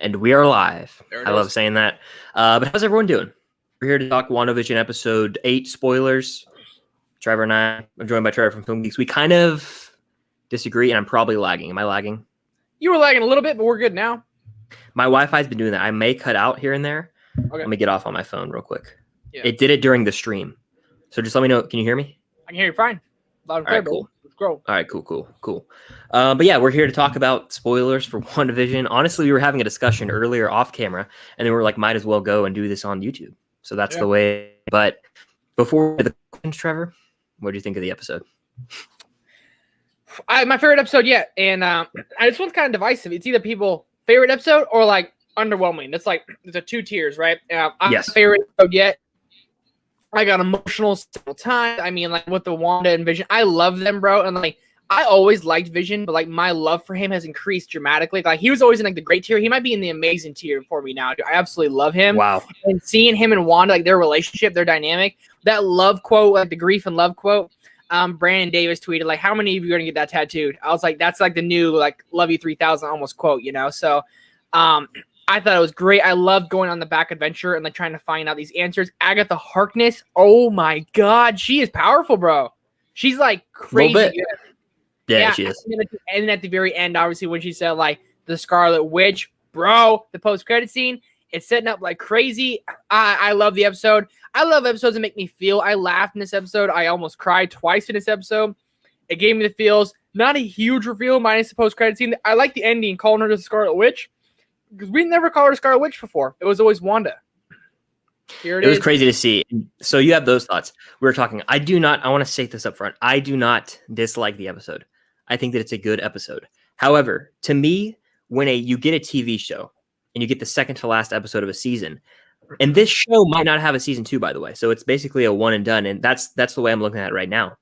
And we are live. I love is. saying that. But how's everyone doing? We're here to talk WandaVision episode 8 spoilers. Trevor and I'm joined by Trevor from Film Geeks. We kind of disagree, and I'm probably lagging. Am I lagging? You were lagging a little bit, but we're good now. My Wi-Fi's been doing that. I may cut out here and there. Okay. Let me get off on my phone real quick. Yeah. It did it during the stream. So just let me know. Can you hear me? I can hear you fine. Loud and clear, cool. Let's go. All right, cool. But yeah, we're here to talk about spoilers for WandaVision. Honestly, we were having a discussion earlier off camera, and then we were like, might as well go and do this on YouTube. So that's the way. But before the questions, Trevor, what do you think of the episode? My favorite episode yet, and this one's kind of divisive. It's either people favorite episode or like underwhelming. It's like there's a two tiers, right? I'm Yes. favorite episode yet. I got emotional several times. I mean, like with the Wanda and Vision, I love them, bro. And like, I always liked Vision, but like my love for him has increased dramatically. Like he was always in like the great tier. He might be in the amazing tier for me now. Dude. I absolutely love him. Wow. And seeing him and Wanda, like their relationship, their dynamic, that love quote, like the grief and love quote. Brandon Davis tweeted like, "How many of you are gonna get that tattooed?" I was like, "That's like the new like love you 3000 almost quote," you know. So, I thought it was great. I loved going on the back adventure and like trying to find out these answers. Agatha Harkness, oh my god, she is powerful, bro. She's like crazy good. Yeah, she is. And at the very end, obviously, when she said like the Scarlet Witch, bro, the post-credit scene, it's setting up like crazy. I love the episode. I love episodes that make me feel. I laughed in this episode. I almost cried twice in this episode. It gave me the feels. Not a huge reveal minus the post-credit scene. I like the ending, calling her the Scarlet Witch. Because we never called her Scarlet Witch before. It was always Wanda. Here it is. Was crazy to see. So you have those thoughts. We were talking. I want to say this up front. I do not dislike the episode. I think that it's a good episode. However, to me, when you get a TV show and you get the second to last episode of a season, and this show might not have a season 2, by the way. So it's basically a one and done. And that's the way I'm looking at it right now.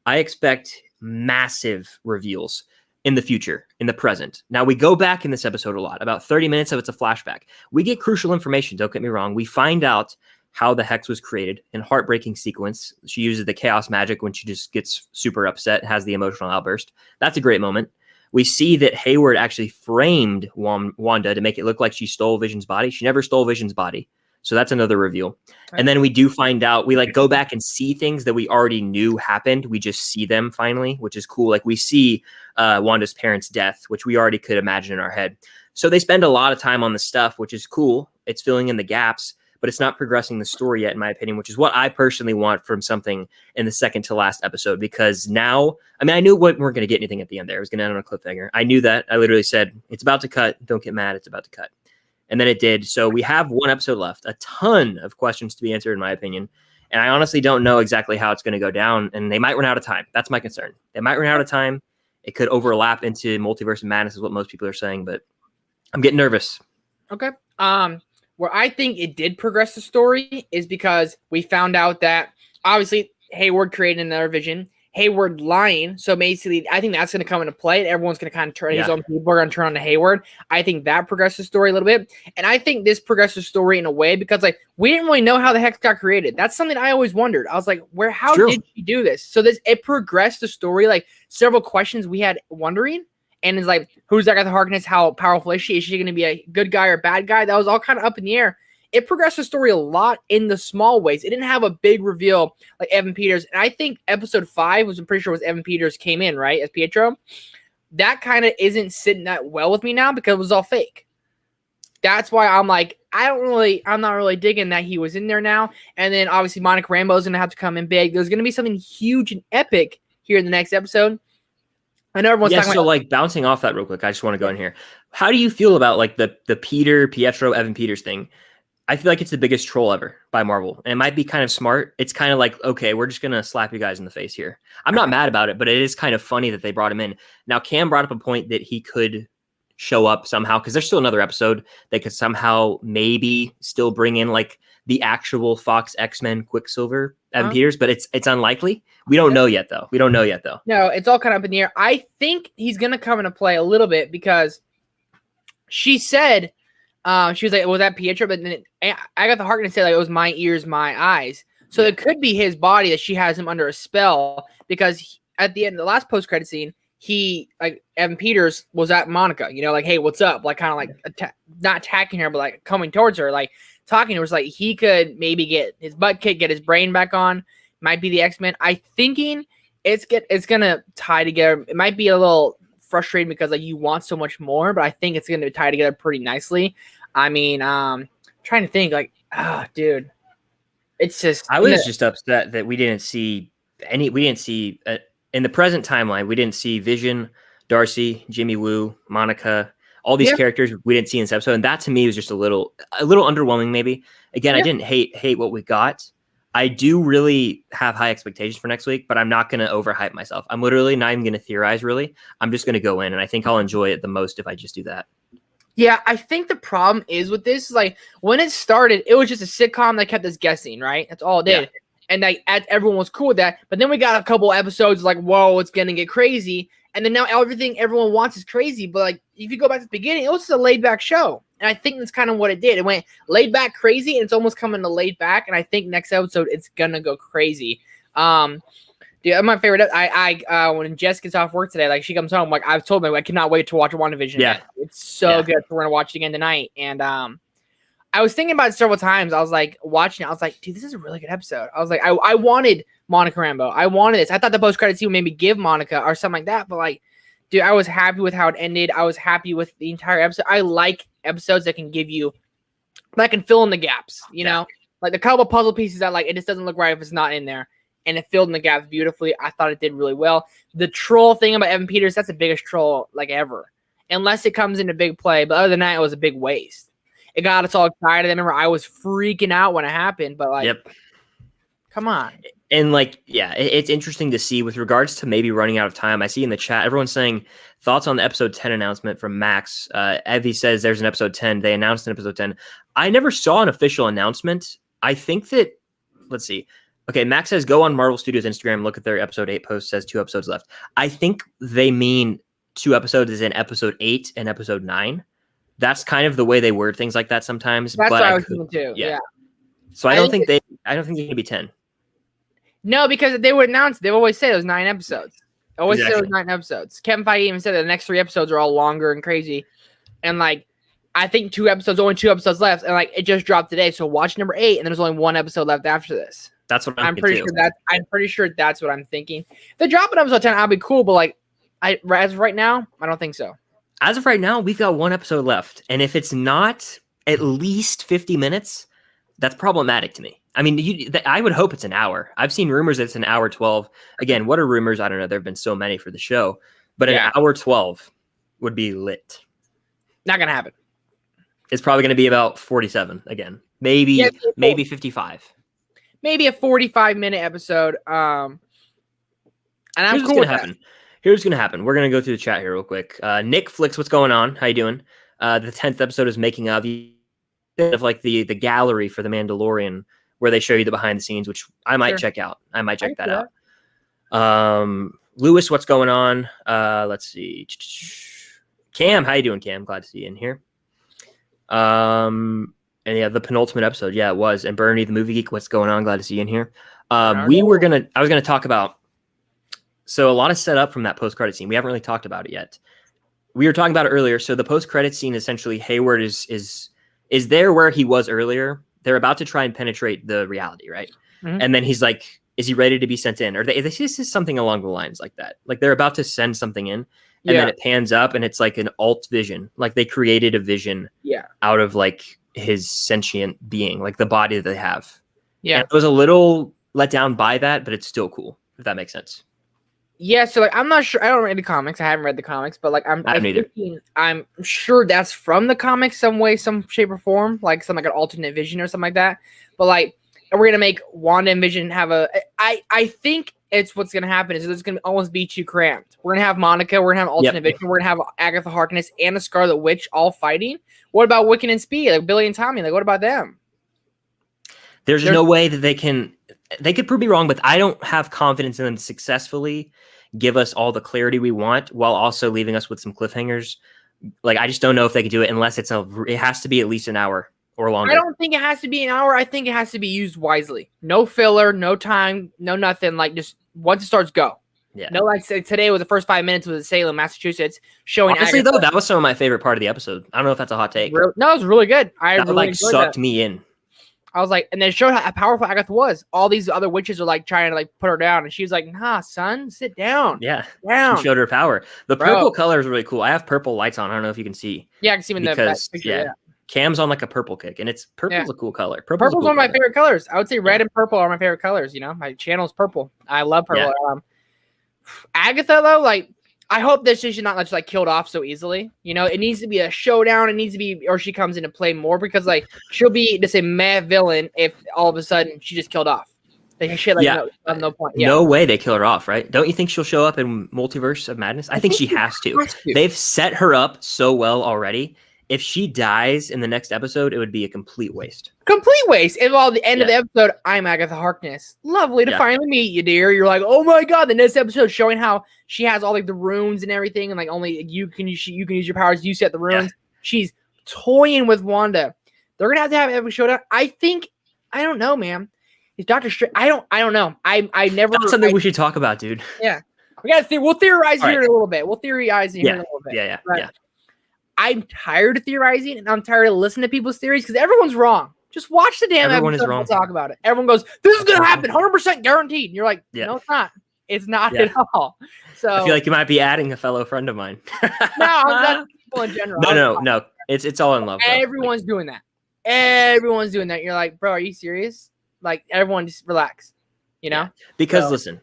I expect massive reveals in the future, in the present. Now, we go back in this episode a lot. About 30 minutes of it's a flashback. We get crucial information, don't get me wrong. We find out how the Hex was created in heartbreaking sequence. She uses the chaos magic when she just gets super upset, has the emotional outburst. That's a great moment. We see that Hayward actually framed Wanda to make it look like she stole Vision's body. She never stole Vision's body. So that's another reveal. And then we do find out, we like go back and see things that we already knew happened. We just see them finally, which is cool. Like we see Wanda's parents' death, which we already could imagine in our head. So they spend a lot of time on the stuff, which is cool. It's filling in the gaps, but it's not progressing the story yet, in my opinion, which is what I personally want from something in the second to last episode. Because now, I mean, I knew we weren't going to get anything at the end there. It was going to end on a cliffhanger. I knew that. I literally said, it's about to cut. Don't get mad. It's about to cut. And then it did. So we have one episode left, a ton of questions to be answered, in my opinion. And I honestly don't know exactly how it's going to go down. And they might run out of time. That's my concern. They might run out of time. It could overlap into Multiverse of Madness is what most people are saying, but I'm getting nervous. Okay. Where I think it did progress the story is because we found out that obviously Hayward created another Vision. Hayward lying. So basically, I think that's going to come into play. And everyone's going to kind of turn his own people are going to turn on to Hayward. I think that progresses the story a little bit. And I think this progresses the story in a way because like we didn't really know how the Hex got created. That's something I always wondered. I was like, how did she do this? So it progressed the story, like several questions we had wondering. And it's like, who's Agatha Harkness? How powerful is she? Is she going to be a good guy or bad guy? That was all kind of up in the air. It progressed the story a lot in the small ways. It didn't have a big reveal like Evan Peters. And I think episode 5 I'm pretty sure was Evan Peters came in, right, as Pietro. That kind of isn't sitting that well with me now because it was all fake. That's why I'm like, I'm not really digging that he was in there now. And then obviously Monica Rambeau's going to have to come in big. There's going to be something huge and epic here in the next episode. I know everyone's talking about like bouncing off that real quick. I just want to go in here. How do you feel about like the Pietro, Evan Peters thing? I feel like it's the biggest troll ever by Marvel. And it might be kind of smart. It's kind of like, okay, we're just going to slap you guys in the face here. I'm not mad about it, but it is kind of funny that they brought him in. Now, Cam brought up a point that he could show up somehow because there's still another episode they could somehow maybe still bring in like the actual Fox X-Men Quicksilver Evan Peters, but it's unlikely. We don't know yet, though. No, it's all kind of up in the air. I think he's going to come into play a little bit because she said, she was like, was that Pietro? But then Agatha Harkness said like, it was my ears, my eyes. So it could be his body that she has him under a spell because at the end of the last post-credit scene, he like Evan Peters was at Monica, like, hey, what's up? Like, kind of like not attacking her, but like coming towards her, like talking to her. Was like he could maybe get his butt kicked, get his brain back on. Might be the X-Men. I thinking it's gonna tie together. It might be a little frustrating because like you want so much more, but I think it's gonna tie together pretty nicely. I mean, trying to think like, dude, it's just I was just upset that we didn't see in the present timeline. We didn't see Vision, Darcy, Jimmy Woo, Monica, all these characters we didn't see in this episode, and that to me was just a little underwhelming. Maybe again, I didn't hate what we got. I do really have high expectations for next week, but I'm not going to overhype myself. I'm literally not even going to theorize, really. I'm just going to go in, and I think I'll enjoy it the most if I just do that. Yeah, I think the problem is with this, like, when it started, it was just a sitcom that kept us guessing, right? That's all it did. Yeah. And like, everyone was cool with that. But then we got a couple episodes like, whoa, it's going to get crazy. And then now everything everyone wants is crazy. But like, if you go back to the beginning, it was just a laid-back show. And I think that's kind of what it did. It went laid back crazy, and it's almost coming to laid back. And I think next episode it's gonna go crazy. Dude, my favorite. When Jess gets off work today, like she comes home, like I've told me, I cannot wait to watch WandaVision. Yeah, again. It's so good. We're gonna watch it again tonight. And I was thinking about it several times. I was like watching it. I was like, dude, this is a really good episode. I was like, I wanted Monica Rambeau. I wanted this. I thought the post credit scene would maybe give Monica or something like that. But like, dude, I was happy with how it ended. I was happy with the entire episode. I like episodes that can give you, that can fill in the gaps, you know? Like the couple puzzle pieces that like, it just doesn't look right if it's not in there. And it filled in the gaps beautifully. I thought it did really well. The troll thing about Evan Peters, that's the biggest troll like ever. Unless it comes into big play. But other than that, it was a big waste. It got us all excited. I remember I was freaking out when it happened. But like, come on. And like, it's interesting to see with regards to maybe running out of time. I see in the chat, everyone's saying thoughts on the episode 10 announcement from Max. Evie says there's an episode 10. They announced an episode 10. I never saw an official announcement. I think that, let's see. Okay, Max says go on Marvel Studios Instagram, look at their episode 8 post, says 2 episodes left. I think they mean 2 episodes is in episode 8 and episode 9. That's kind of the way they word things like that sometimes. That's what I was thinking too. Yeah. So I don't think they're going to be 10. No, because they would announce, they always say those 9 episodes. Always say those 9 episodes. Kevin Feige even said that the next 3 episodes are all longer and crazy. And like, I think only 2 episods left. And like, it just dropped today. So watch number 8, and there's only 1 episode left after this. That's what I'm pretty sure that's what I'm thinking. If they drop an episode 10, I'll be cool. But like, as of right now, I don't think so. As of right now, we've got 1 episode left. And if it's not at least 50 minutes, that's problematic to me. I mean, I would hope it's an hour. I've seen rumors that it's an hour 12. Again, what are rumors? I don't know. There have been so many for the show. But an hour 12 would be lit. Not going to happen. It's probably going to be about 47 again. Maybe 55. Maybe a 45-minute episode. And I'm Here's cool with that. Here's what's going to happen. We're going to go through the chat here real quick. Nick Flicks, what's going on? How you doing? The 10th episode is making of like the gallery for The Mandalorian, where they show you the behind the scenes, which I might check out. I might check that out. Lewis, what's going on? Let's see. Cam, how you doing, Cam? Glad to see you in here. And the penultimate episode. Yeah, it was. And Bernie, the movie geek, what's going on? Glad to see you in here. I was going to talk about, so a lot of setup from that post-credit scene. We haven't really talked about it yet. We were talking about it earlier. So the post-credit scene, essentially, Hayward is there where he was earlier. They're about to try and penetrate the reality, right? Mm-hmm. And then he's like, is he ready to be sent in? Or this is something along the lines like that. Like they're about to send something in, and then it pans up, and it's like an alt vision. Like they created a vision out of like his sentient being, like the body that they have. Yeah. And I was a little let down by that, but it's still cool, if that makes sense. Yeah, so like I'm not sure. I don't read the comics. I haven't read the comics, but like I'm sure that's from the comics some way, some shape or form, like some like an alternate vision or something like that. But like we're gonna make Wanda and Vision have I think it's what's gonna happen is it's gonna almost be too cramped. We're gonna have Monica, we're gonna have alternate vision, we're gonna have Agatha Harkness and the Scarlet Witch all fighting. What about Wiccan and Speed, like Billy and Tommy? Like what about them? There's no way that they could prove me wrong, but I don't have confidence in them to successfully give us all the clarity we want while also leaving us with some cliffhangers. Like, I just don't know if they could do it unless it has to be at least an hour or longer. I don't think it has to be an hour. I think it has to be used wisely. No filler, no time, no nothing. Like, just once it starts, go. Yeah. No, like today was the first 5 minutes was in Salem, Massachusetts, showing. Honestly, Agatha. though, that was some of my favorite part of the episode. I don't know if that's a hot take. No, it was really good. I That really like enjoyed sucked that. me in. I was like, and then it showed how powerful Agatha was. All these other witches are like trying to like put her down, and she was like, "Nah, son, sit down." Yeah, down. she showed her power. The Bro. purple color is really cool. I have purple lights on. I don't know if you can see. Yeah, I can see in Because, the picture. yeah. Yeah. Cam's on like a purple kick, and it's purple's a cool color. Purple's cool one of my color. favorite colors. I would say red and purple are my favorite colors. You know, my channel's purple. I love purple. Yeah. Agatha though, like, I hope that she's not just like killed off so easily. You know, it needs to be a showdown. It needs to be, or she comes into play more because like she'll be just a mad villain if all of a sudden she just killed off. Like shit, like no point. Yeah. No way they kill her off, right? Don't you think she'll show up in Multiverse of Madness? I think she has to. They've set her up so well already. If she dies in the next episode, it would be a complete waste. Complete waste. And while the end of the episode, I'm Agatha Harkness. Lovely to finally meet you, dear. You're like, oh my god. The next episode showing how she has all like the runes and everything, and like only you can use your powers. You set the runes. Yeah. She's toying with Wanda. They're gonna have to have every showdown. I think. I don't know, man. Is Doctor Strange? I don't know. I never. That's something we should talk about, dude. Yeah, we gotta see. We'll theorize here in a little bit. Here in a little bit. Yeah. I'm tired of theorizing, and I'm tired of listening to people's theories because everyone's wrong. Just watch the damn episode and we'll talk about it. Everyone goes, "This is gonna happen, 100% guaranteed." And you're like, "No, it's not. It's not at all." So I feel like you might be adding a fellow friend of mine. No, people in general. No. It's all in love. Everyone's doing that. Everyone's doing that. You're like, bro, are you serious? Like, everyone just relax. You know? Because listen.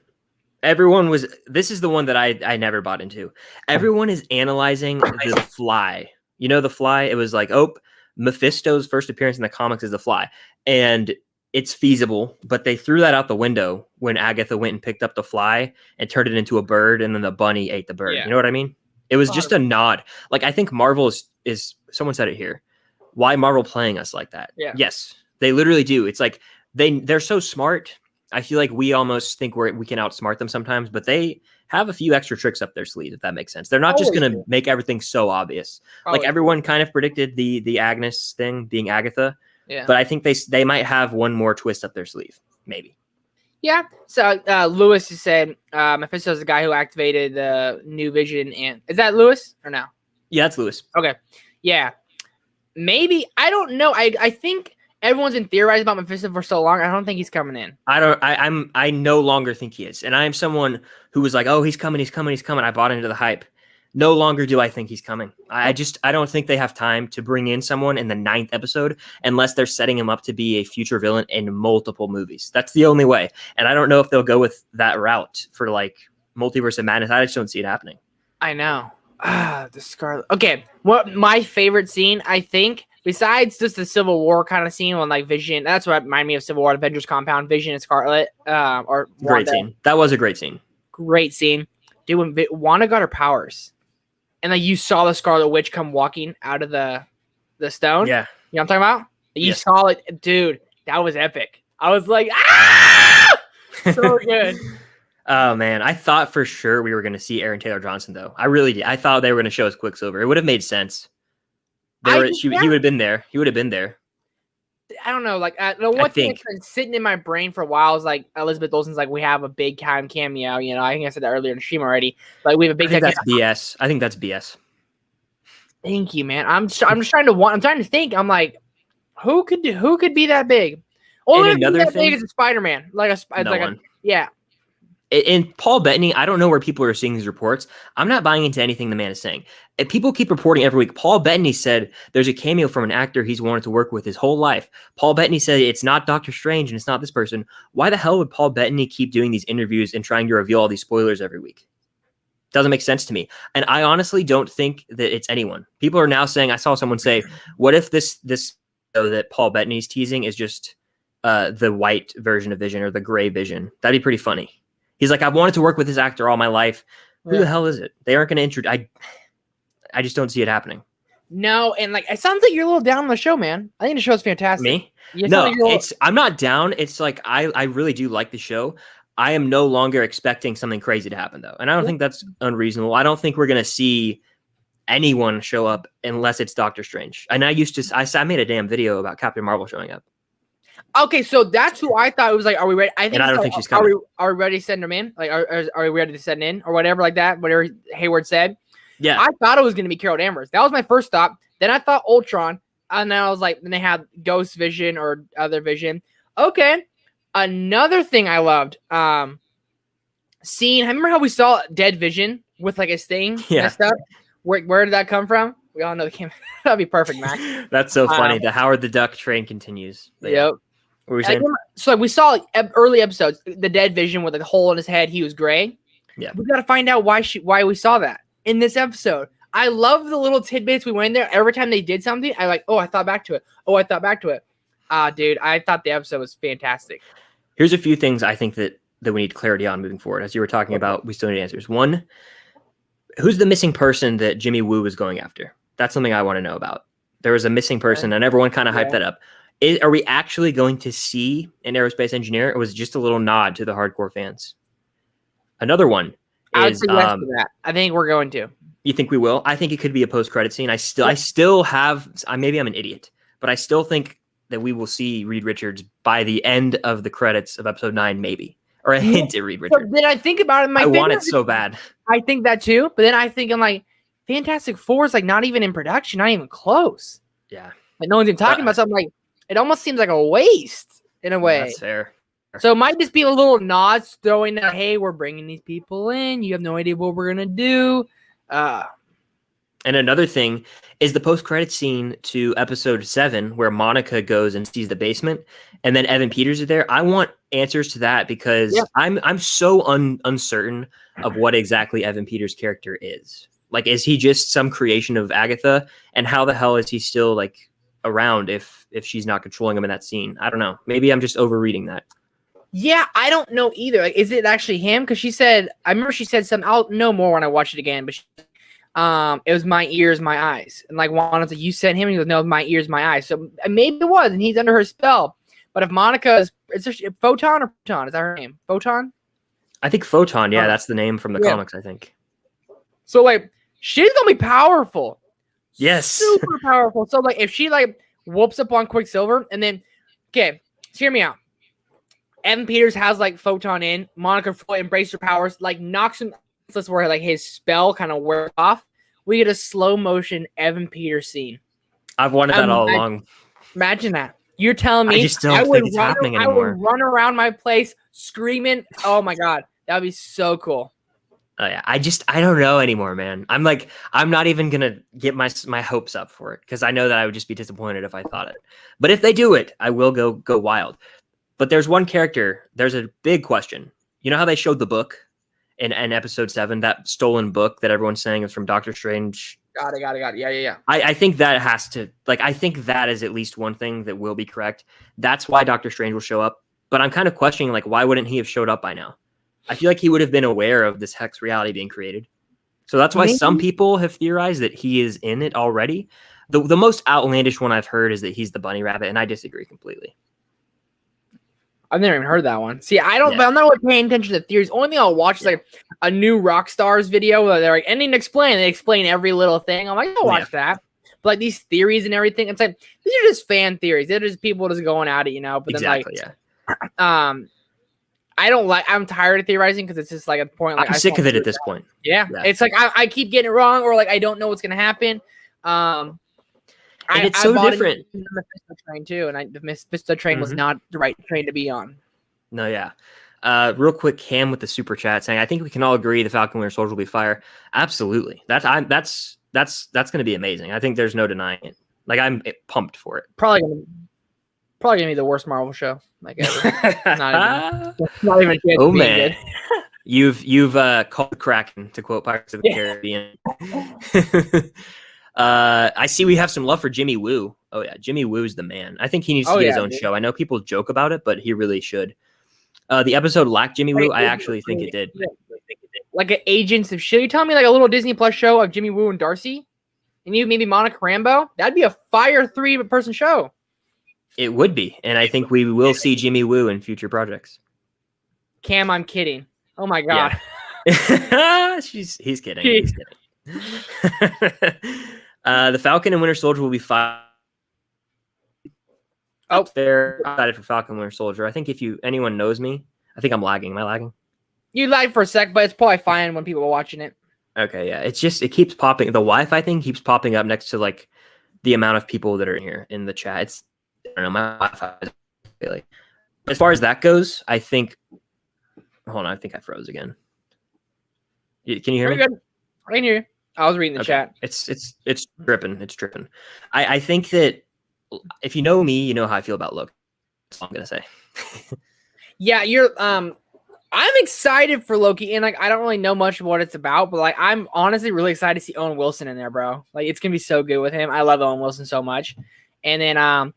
This is the one that I never bought into. Everyone is analyzing the Fly. You know, the Fly? It was like, Mephisto's first appearance in the comics is the Fly. And it's feasible, but they threw that out the window when Agatha went and picked up the Fly and turned it into a bird, and then the bunny ate the bird. Yeah. You know what I mean? It was just a nod. Like, I think Marvel is someone said it here. Why Marvel playing us like that? Yeah. Yes, they literally do. It's like they're so smart. I feel like we almost think we can outsmart them sometimes, but they have a few extra tricks up their sleeve, if that makes sense. They're not just going to make everything so obvious. Like everyone kind of predicted the Agnes thing being Agatha, but I think they might have one more twist up their sleeve, maybe. Yeah. So Lewis said Mephisto's the guy who activated the new vision, and is that Lewis or no? Yeah, that's Lewis. Okay. Yeah. Maybe I don't know. I think. Everyone's been theorizing about Mephisto for so long. I don't think he's coming in. I no longer think he is. And I am someone who was like, oh, he's coming. I bought into the hype. No longer do I think he's coming. I don't think they have time to bring in someone in the 9th episode unless they're setting him up to be a future villain in multiple movies. That's the only way. And I don't know if they'll go with that route for like Multiverse of Madness. I just don't see it happening. I know. The Scarlet. Okay. What my favorite scene, I think, besides just the Civil War kind of scene when like Vision, that's what reminded me of Civil War, Avengers Compound, Vision and Scarlet, or great Wanda. Scene. That was a great scene. Great scene, dude. When Wanda got her powers, and like you saw the Scarlet Witch come walking out of the stone. Yeah, you know what I'm talking about. You saw it, dude. That was epic. I was like, ah, so good. Oh man, I thought for sure we were going to see Aaron Taylor Johnson though. I really did. I thought they were going to show us Quicksilver. It would have made sense. He would have been there. He would have been there. I don't know. Like the one thing that's been sitting in my brain for a while is like Elizabeth Olsen's like we have a big time cameo. You know, I think I said that earlier in the stream already. Like we have a big. I think that's BS. I think that's BS. Thank you, man. I'm just trying to think. I'm like, who could be that big? Only another that thing big is a Spider-Man. Yeah. And Paul Bettany, I don't know where people are seeing these reports. I'm not buying into anything the man is saying. And people keep reporting every week. Paul Bettany said there's a cameo from an actor he's wanted to work with his whole life. Paul Bettany said it's not Doctor Strange and it's not this person. Why the hell would Paul Bettany keep doing these interviews and trying to reveal all these spoilers every week? Doesn't make sense to me. And I honestly don't think that it's anyone. People are now saying, I saw someone say, what if this that Paul Bettany's teasing is just the white version of Vision or the gray Vision? That'd be pretty funny. He's like, I've wanted to work with this actor all my life. Who the hell is it? They aren't going to introduce. I just don't see it happening. No, and like it sounds like you're a little down on the show, man. I think the show's fantastic. Me? No, I'm not down. It's like I really do like the show. I am no longer expecting something crazy to happen though, and I don't think that's unreasonable. I don't think we're going to see anyone show up unless it's Doctor Strange. And I made a damn video about Captain Marvel showing up. Okay, so that's who I thought it was like. Are we ready? I think. And I don't so. think she's coming. Are we ready to send him in? Like, are we ready to send in or whatever like that? Whatever Hayward said. Yeah. I thought it was going to be Carol Danvers. That was my first thought. Then I thought Ultron, and then I was like, then they had Ghost Vision or other Vision. Okay. Another thing I loved, seeing. Remember how we saw Dead Vision with like his thing messed up? Where did that come from? We all know the came. That'd be perfect, Max. That's so funny. The Howard the Duck train continues. But yep. What were we saying? So we saw early episodes, the Dead Vision with a hole in his head. He was gray. Yeah. We got to find out why we saw that in this episode. I love the little tidbits we went there. Every time they did something, I like, I thought back to it. Dude, I thought the episode was fantastic. Here's a few things I think that we need clarity on moving forward. As you were talking about, we still need answers. One, who's the missing person that Jimmy Woo was going after? That's something I want to know about. There was a missing person, and everyone kind of hyped that up. Are we actually going to see an aerospace engineer, or was it just a little nod to the hardcore fans? Another one I would is, say yes to that. I think we're going to. You think we will? I think it could be a post-credit scene. I still have. Maybe I'm an idiot, but I still think that we will see Reed Richards by the end of the credits of episode 9, maybe, or a hint at Reed Richards. Then I think about it. I want it so bad. I think that too, but then I think I'm like, Fantastic Four is like not even in production, not even close. Yeah, like no one's even talking about something. Like it almost seems like a waste in a way. That's fair. So it might just be a little nods throwing that, hey, we're bringing these people in. You have no idea what we're gonna do. And another thing is the post-credit scene to episode 7, where Monica goes and sees the basement, and then Evan Peters is there. I want answers to that because I'm so uncertain of what exactly Evan Peters' character is. Like, is he just some creation of Agatha? And how the hell is he still like around if she's not controlling him in that scene? I don't know. Maybe I'm just overreading that. Yeah, I don't know either. Like, is it actually him? Because I remember she said something. I'll know more when I watch it again. But it was my ears, my eyes, and like Wanda's like, you sent him. And he goes, no, my ears, my eyes. So maybe it was, and he's under her spell. But if Monica is there Photon or Proton? Is that her name? Photon? I think Photon. Yeah, that's the name from the comics. I think. So like, she's gonna be powerful. Yes, super powerful. So like, if she like whoops up on Quicksilver, and then so hear me out. Evan Peters has like Photon in. Monica fully embraced her powers, like knocks him. That's where like his spell kind of wears off. We get a slow motion Evan Peters scene. I've wanted that all along. Imagine that. You're telling me I just don't think it's happening anymore. I would run around my place screaming. Oh my god, that'd be so cool. Yeah, I don't know anymore, man. I'm not even gonna get my hopes up for it because I know that I would just be disappointed if I thought it. But if they do it, I will go wild. But there's one character. There's a big question. You know how they showed the book in episode 7, that stolen book that everyone's saying is from Doctor Strange? Got it. Yeah. I think that has to, I think that is at least one thing that will be correct. That's why Doctor Strange will show up. But I'm kind of questioning, why wouldn't he have showed up by now? I feel like he would have been aware of this hex reality being created. So that's why some people have theorized that he is in it already. The most outlandish one I've heard is that he's the bunny rabbit, and I disagree completely. I've never even heard that one. See, I'm not really paying attention to theories. Only thing I'll watch is like a new Rockstars video where they're like, ending to explain. They explain every little thing. I'm like, I'll watch that. But like these theories and everything, it's like these are just fan theories. They're just people just going at it, But then I'm tired of theorizing because it's just like a point. Like, I'm sick of it at this point. Yeah. It's like I keep getting it wrong, or like I don't know what's gonna happen. And it's so different. The Mephisto train too, and the Mephisto train was not the right train to be on. No, yeah. Real quick, Cam with the super chat saying, "I think we can all agree the Falcon Winter Soldier will be fire." Absolutely, that's going to be amazing. I think there's no denying it. Like I'm pumped for it. Probably gonna be the worst Marvel show like ever. not even. Oh man, you've called Kraken, to quote Pirates of the Caribbean. I see we have some love for Jimmy Woo. Oh yeah, Jimmy Woo's the man. I think he needs to get his own show. I know people joke about it, but he really should. The episode lacked Jimmy Woo. I actually think it did. Like an Agents of Shield. You telling me like a little Disney Plus show of Jimmy Woo and Darcy, and you maybe Monica Rambeau? That'd be a fire 3-person show. It would be, and I think we will see Jimmy Woo in future projects. Cam, I'm kidding. Oh my god. Yeah. He's kidding. He's kidding. The Falcon and Winter Soldier will be fire. Oh, They're excited for Falcon Winter Soldier. I think if anyone knows me, I think I'm lagging. Am I lagging? you lied for a sec, but it's probably fine when people are watching it. Okay, yeah. It's just it keeps popping. The Wi-Fi thing keeps popping up next to like the amount of people that are in here in the chat. It's I don't know. My Wi-Fi is really. As far as that goes, I think. Hold on, I think I froze again. Can you hear me? Good. I can hear you. I was reading the chat. It's dripping. It's dripping. I think that if you know me, you know how I feel about Loki. That's all I'm gonna say. Yeah, I'm excited for Loki, and like I don't really know much of what it's about, but like I'm honestly really excited to see Owen Wilson in there, bro. Like it's gonna be so good with him. I love Owen Wilson so much. And then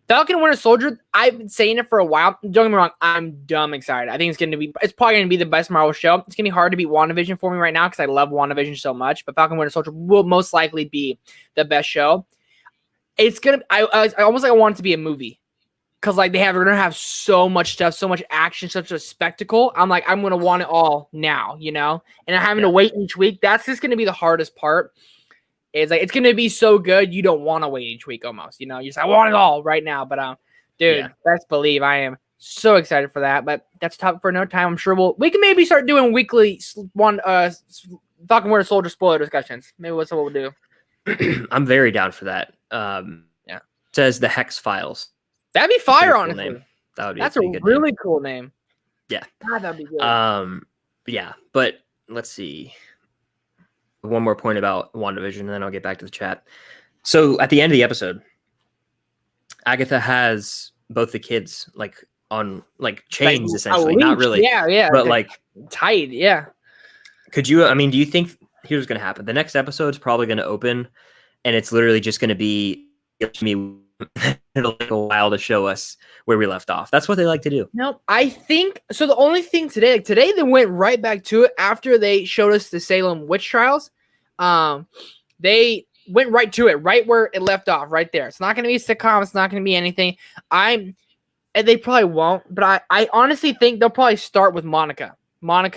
Falcon Winter Soldier, I've been saying it for a while. Don't get me wrong, I'm dumb excited. I think it's probably gonna be the best Marvel show. It's gonna be hard to beat WandaVision for me right now because I love WandaVision so much, but Falcon Winter Soldier will most likely be the best show. It's gonna I almost like I want it to be a movie. Because like they're gonna have so much stuff, so much action, such a spectacle. I'm gonna want it all now, you know. And having to wait each week, that's just gonna be the hardest part. Is like it's gonna be so good, you don't want to wait each week almost, you know. You just I want it all right now. But dude, best believe I am so excited for that. But that's topic for another time. I'm sure we can maybe start doing weekly Falcon Winter Soldier spoiler discussions. Maybe that's what we'll do. I'm very down for that. It says the Hex Files. That'd be fire, honestly. Name. That would be That's a really cool name. Yeah. God, that'd be good. Yeah, but let's see. One more point about WandaVision, and then I'll get back to the chat. So at the end of the episode, Agatha has both the kids like on like chains, essentially. Not really. Yeah. But like tight, yeah. Could you? I mean, do you think here's what's gonna happen? The next episode's probably gonna open, and it's literally just gonna be me. It'll take a while to show us where we left off. That's what they like to do. Nope. I think so. The only thing today they went right back to it after they showed us the Salem witch trials. They went right to it, right where it left off, right there. It's not going to be a sitcom. It's not going to be anything. And they probably won't, but I honestly think they'll probably start with Monica,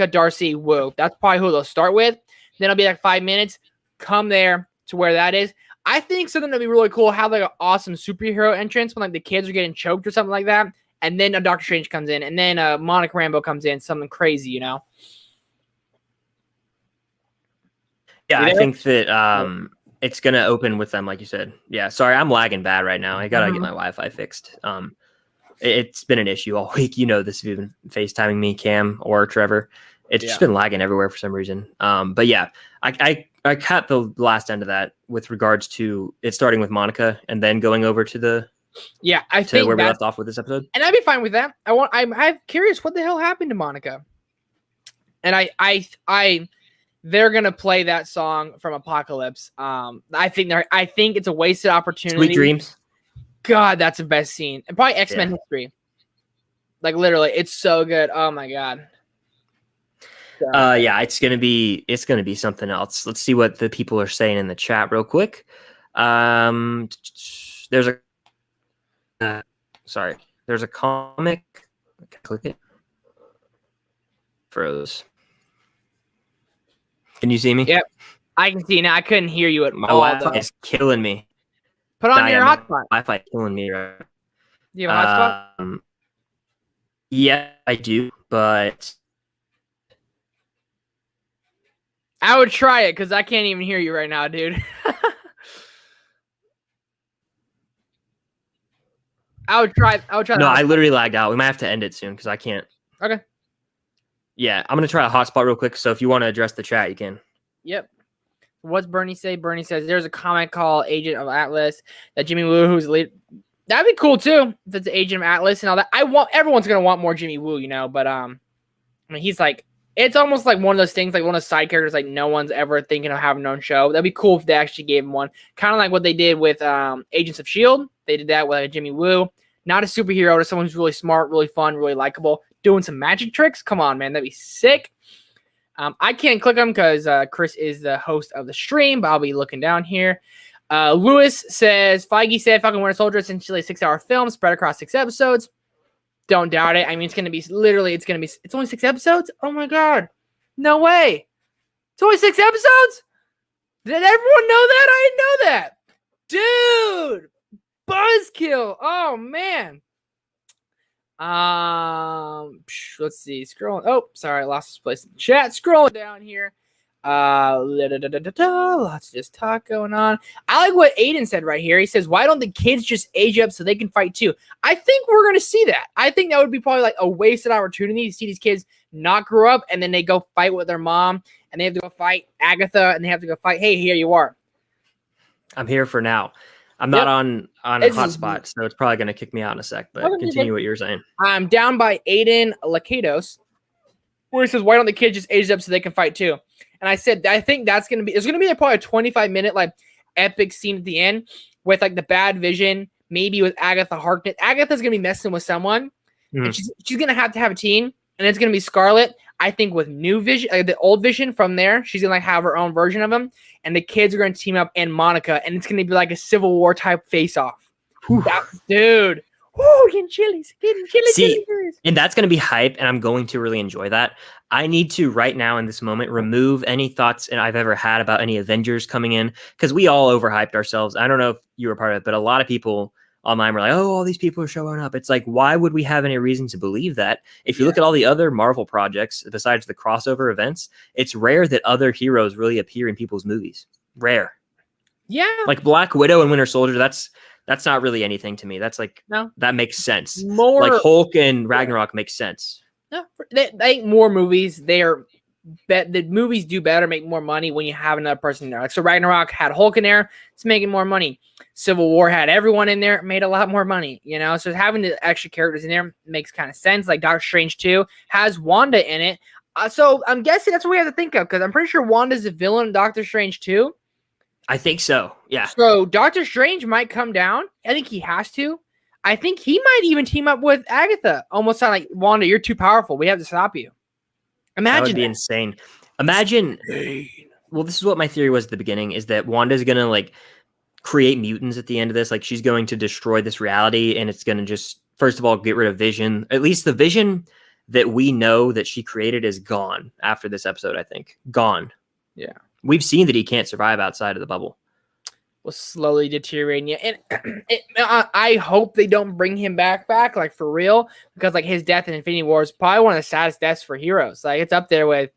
Darcy, Wu. That's probably who they'll start with. Then it'll be like 5 minutes. Come there to where that is. I think something that'd be really cool, have like an awesome superhero entrance when like the kids are getting choked or something like that. And then a Doctor Strange comes in, and then Monica Rambeau comes in, something crazy, you know? Yeah, I think that it's going to open with them, like you said. Yeah, sorry, I'm lagging bad right now. I got to get my Wi-Fi fixed. It's been an issue all week. You know this if you've been FaceTiming me, Cam, or Trevor. It's just been lagging everywhere for some reason. But yeah, I cut the last end of that with regards to it starting with Monica and then going over to the think where we left off with this episode. And I'd be fine with that. I'm curious what the hell happened to Monica. And they're gonna play that song from Apocalypse. I think it's a wasted opportunity. Sweet Dreams. God, that's the best scene. And probably X-Men history. Like literally, it's so good. Oh my god. It's gonna be something else. Let's see what the people are saying in the chat real quick. There's a comic. Click it. Froze. Can you see me? Yep, I can see you now. I couldn't hear you at My all. Wi-Fi is killing me. Put on your hotspot. Wi-Fi is killing me right. Do you have a hotspot? Yeah, I do, but I would try it because I can't even hear you right now, dude. I would try. No, I literally lagged out. We might have to end it soon because I can't. Okay. Yeah, I'm gonna try a hotspot real quick. So if you want to address the chat, you can. Yep. What's Bernie say? Bernie says there's a comic called Agent of Atlas that Jimmy Woo, who's the lead. That'd be cool too. If it's Agent of Atlas and all that. Everyone's gonna want more Jimmy Woo, you know. But I mean, he's like, it's almost like one of those things, like one of those side characters, like no one's ever thinking of having their own show. That'd be cool if they actually gave him one. Kind of like what they did with Agents of S.H.I.E.L.D. They did that with Jimmy Woo. Not a superhero, just someone who's really smart, really fun, really likable, doing some magic tricks. Come on, man. That'd be sick. I can't click them because Chris is the host of the stream, but I'll be looking down here. Lewis says, Feige said Falcon Winter Soldier is essentially a 6-hour film spread across 6 episodes. Don't doubt it. I mean, it's only 6 episodes? Oh my God. No way. It's only 6 episodes? Did everyone know that? I didn't know that. Dude. buzzkill. Oh man. Let's see. Scrolling. Oh, sorry, I lost this place in the chat. Scrolling down here. Lots of just talk going on. I like what Aiden said right here. He says, "Why don't the kids just age up so they can fight too?" I think we're gonna see that. I think that would be probably like a wasted opportunity to see these kids not grow up and then they go fight with their mom and they have to go fight Agatha and they have to go fight. Hey, here you are. I'm here for now. I'm not on a hotspot, so it's probably going to kick me out in a sec, but continue what you're saying. I'm down by Aiden Lakatos, where he says, "Why don't the kids just age up so they can fight too?" And I said, I think there's going to be like probably a 25-minute like epic scene at the end with like the bad vision, maybe with Agatha Harkness. Agatha's going to be messing with someone, and she's going to have a team, and it's going to be Scarlet. I think with new Vision, the old Vision from there, she's going to like have her own version of him. And the kids are going to team up and Monica, and it's going to be like a Civil War type face-off. Dude. Woo, getting chilies. See, and that's going to be hype, and I'm going to really enjoy that. I need to, right now in this moment, remove any thoughts I've ever had about any Avengers coming in, because we all overhyped ourselves. I don't know if you were part of it, but a lot of people online were like, oh, all these people are showing up. It's like, why would we have any reason to believe that? If you look at all the other Marvel projects, besides the crossover events, it's rare that other heroes really appear in people's movies. Rare. Yeah. Like Black Widow and Winter Soldier, that's not really anything to me. That's like, that makes sense. More like Hulk and Ragnarok makes sense. No, they make more movies. The movies do better, make more money when you have another person in there. Like, so Ragnarok had Hulk in there, it's making more money. Civil War had everyone in there, made a lot more money, you know? So having the extra characters in there makes kind of sense. Like Doctor Strange 2 has Wanda in it. So I'm guessing that's what we have to think of, because I'm pretty sure Wanda's a villain in Doctor Strange 2. I think so, yeah. So Doctor Strange might come down. I think he has to. I think he might even team up with Agatha. Almost sound like, Wanda, you're too powerful. We have to stop you. Imagine that would be insane. Imagine. Well, this is what my theory was at the beginning: is that Wanda's gonna like create mutants at the end of this. Like she's going to destroy this reality, and it's gonna just first of all get rid of Vision. At least the Vision that we know that she created is gone after this episode. I think gone. Yeah, we've seen that he can't survive outside of the bubble. Will slowly deteriorating. Yeah, and I hope they don't bring him back like for real, because like his death in Infinity War is probably one of the saddest deaths for heroes. Like it's up there with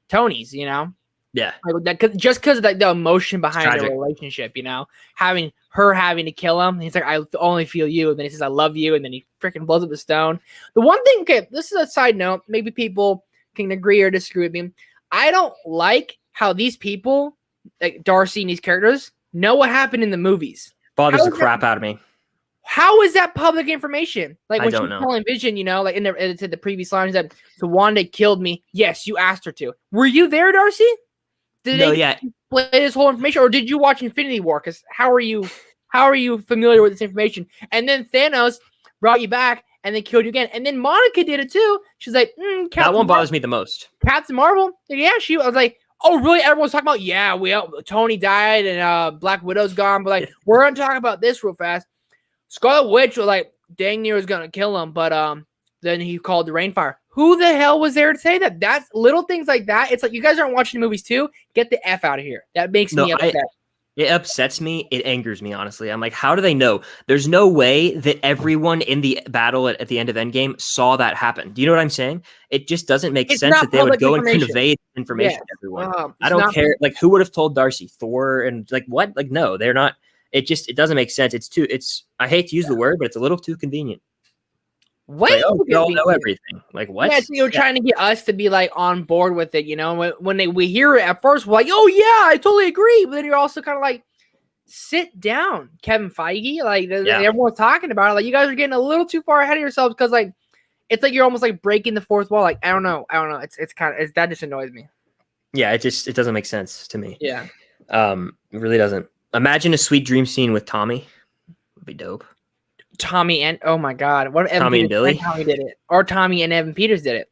Tony's, you know. Yeah, like just because of like the emotion behind the relationship, you know, having to kill him. He's like, I only feel you, and then he says, I love you, and then he freaking blows up the stone. The one thing, okay, this is a side note. Maybe people can agree or disagree with me. I don't like how these people, like Darcy and these characters, know what happened in the movies. Bothers the crap out of me. How is that public information? Like when she's know. calling Vision, you know, like it said the previous line that so Wanda killed me. Yes, you asked her to. Were you there, Darcy? Did they display this whole information, or did you watch Infinity War? Because how are you familiar with this information? And then Thanos brought you back and they killed you again. And then Monica did it too. She's like, that one bothers me the most. Captain Marvel. Yeah, I was like, oh, really? Everyone's talking about, Tony died and Black Widow's gone. But, like, we're going to talk about this real fast. Scarlet Witch was like, dang near was going to kill him. But then he called the Rainfire. Who the hell was there to say that? That's little things like that. It's like, you guys aren't watching the movies too? Get the F out of here. That makes me upset. It upsets me. It angers me, honestly. I'm like, how do they know? There's no way that everyone in the battle at the end of Endgame saw that happen. Do you know what I'm saying? It just doesn't make sense that they would go and convey information to everyone. I don't care. Like, who would have told Darcy? Thor? And like, what? Like, no, they're not. It doesn't make sense. I hate to use the word, but it's a little too convenient. What? Like, we all know everything. Like, what? Yeah, so you're trying to get us to be like on board with it, you know? When we hear it at first, we're like, oh yeah, I totally agree. But then you're also kind of like, sit down, Kevin Feige. Like everyone's talking about it. Like you guys are getting a little too far ahead of yourselves because like it's like you're almost like breaking the fourth wall. Like I don't know. It's kind of that just annoys me. Yeah, it doesn't make sense to me. Yeah, it really doesn't. Imagine a sweet dream scene with Tommy. Would be dope. Tommy and oh my god, what if Tommy and Billy? Tommy did it, or Tommy and Evan Peters did it.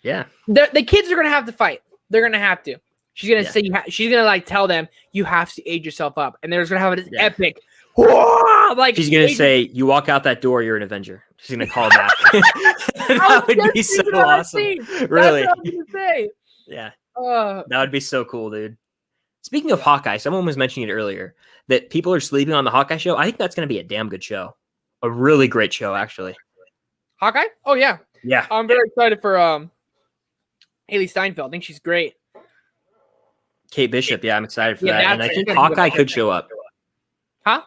Yeah, the kids are gonna have to fight. They're gonna have to. She's gonna say she's gonna like tell them you have to age yourself up, and they're gonna have this epic. Like she's gonna say, "You walk out that door, you're an Avenger." She's gonna call back. That would be so awesome. Really? That's what I was gonna say. Yeah. That would be so cool, dude. Speaking of Hawkeye, someone was mentioning it earlier that people are sleeping on the Hawkeye show. I think that's going to be a damn good show. A really great show, actually. Hawkeye? Oh, yeah. Yeah. I'm very excited for Haley Steinfeld. I think she's great. Kate Bishop. Yeah, I'm excited for Yeah, that. And I that's think gonna be Hawkeye good. could show up. Huh?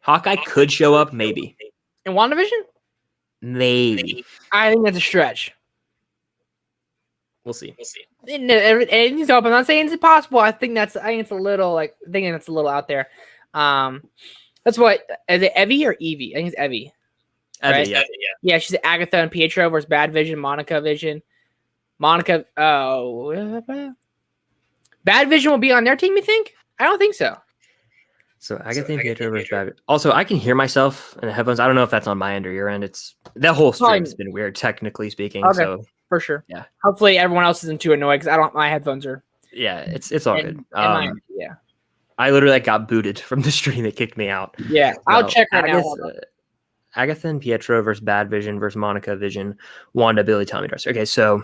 Hawkeye could show up, maybe. In WandaVision? Maybe. I think that's a stretch. We'll see. Anything's open. I'm not saying it's impossible. I think it's a little out there. That's what is it, Evie or Evie? I think it's Evie. Evie, Right? Yeah, she's Agatha and Pietro versus Bad Vision, Monica Vision. Monica, Bad Vision will be on their team, you think? I don't think so. So Agatha and Pietro versus Bad. Also, I can hear myself in the headphones. I don't know if that's on my end or your end. It's that whole stream's been weird, technically speaking. Okay. So For sure. Yeah. Hopefully everyone else isn't too annoyed because my headphones are. Yeah, it's all good. Yeah. I literally got booted from the stream. It kicked me out. Yeah. I'll check right now. Agatha and Pietro versus Bad Vision versus Monica Vision, Wanda, Billy, Tommy, Darcy. Okay, so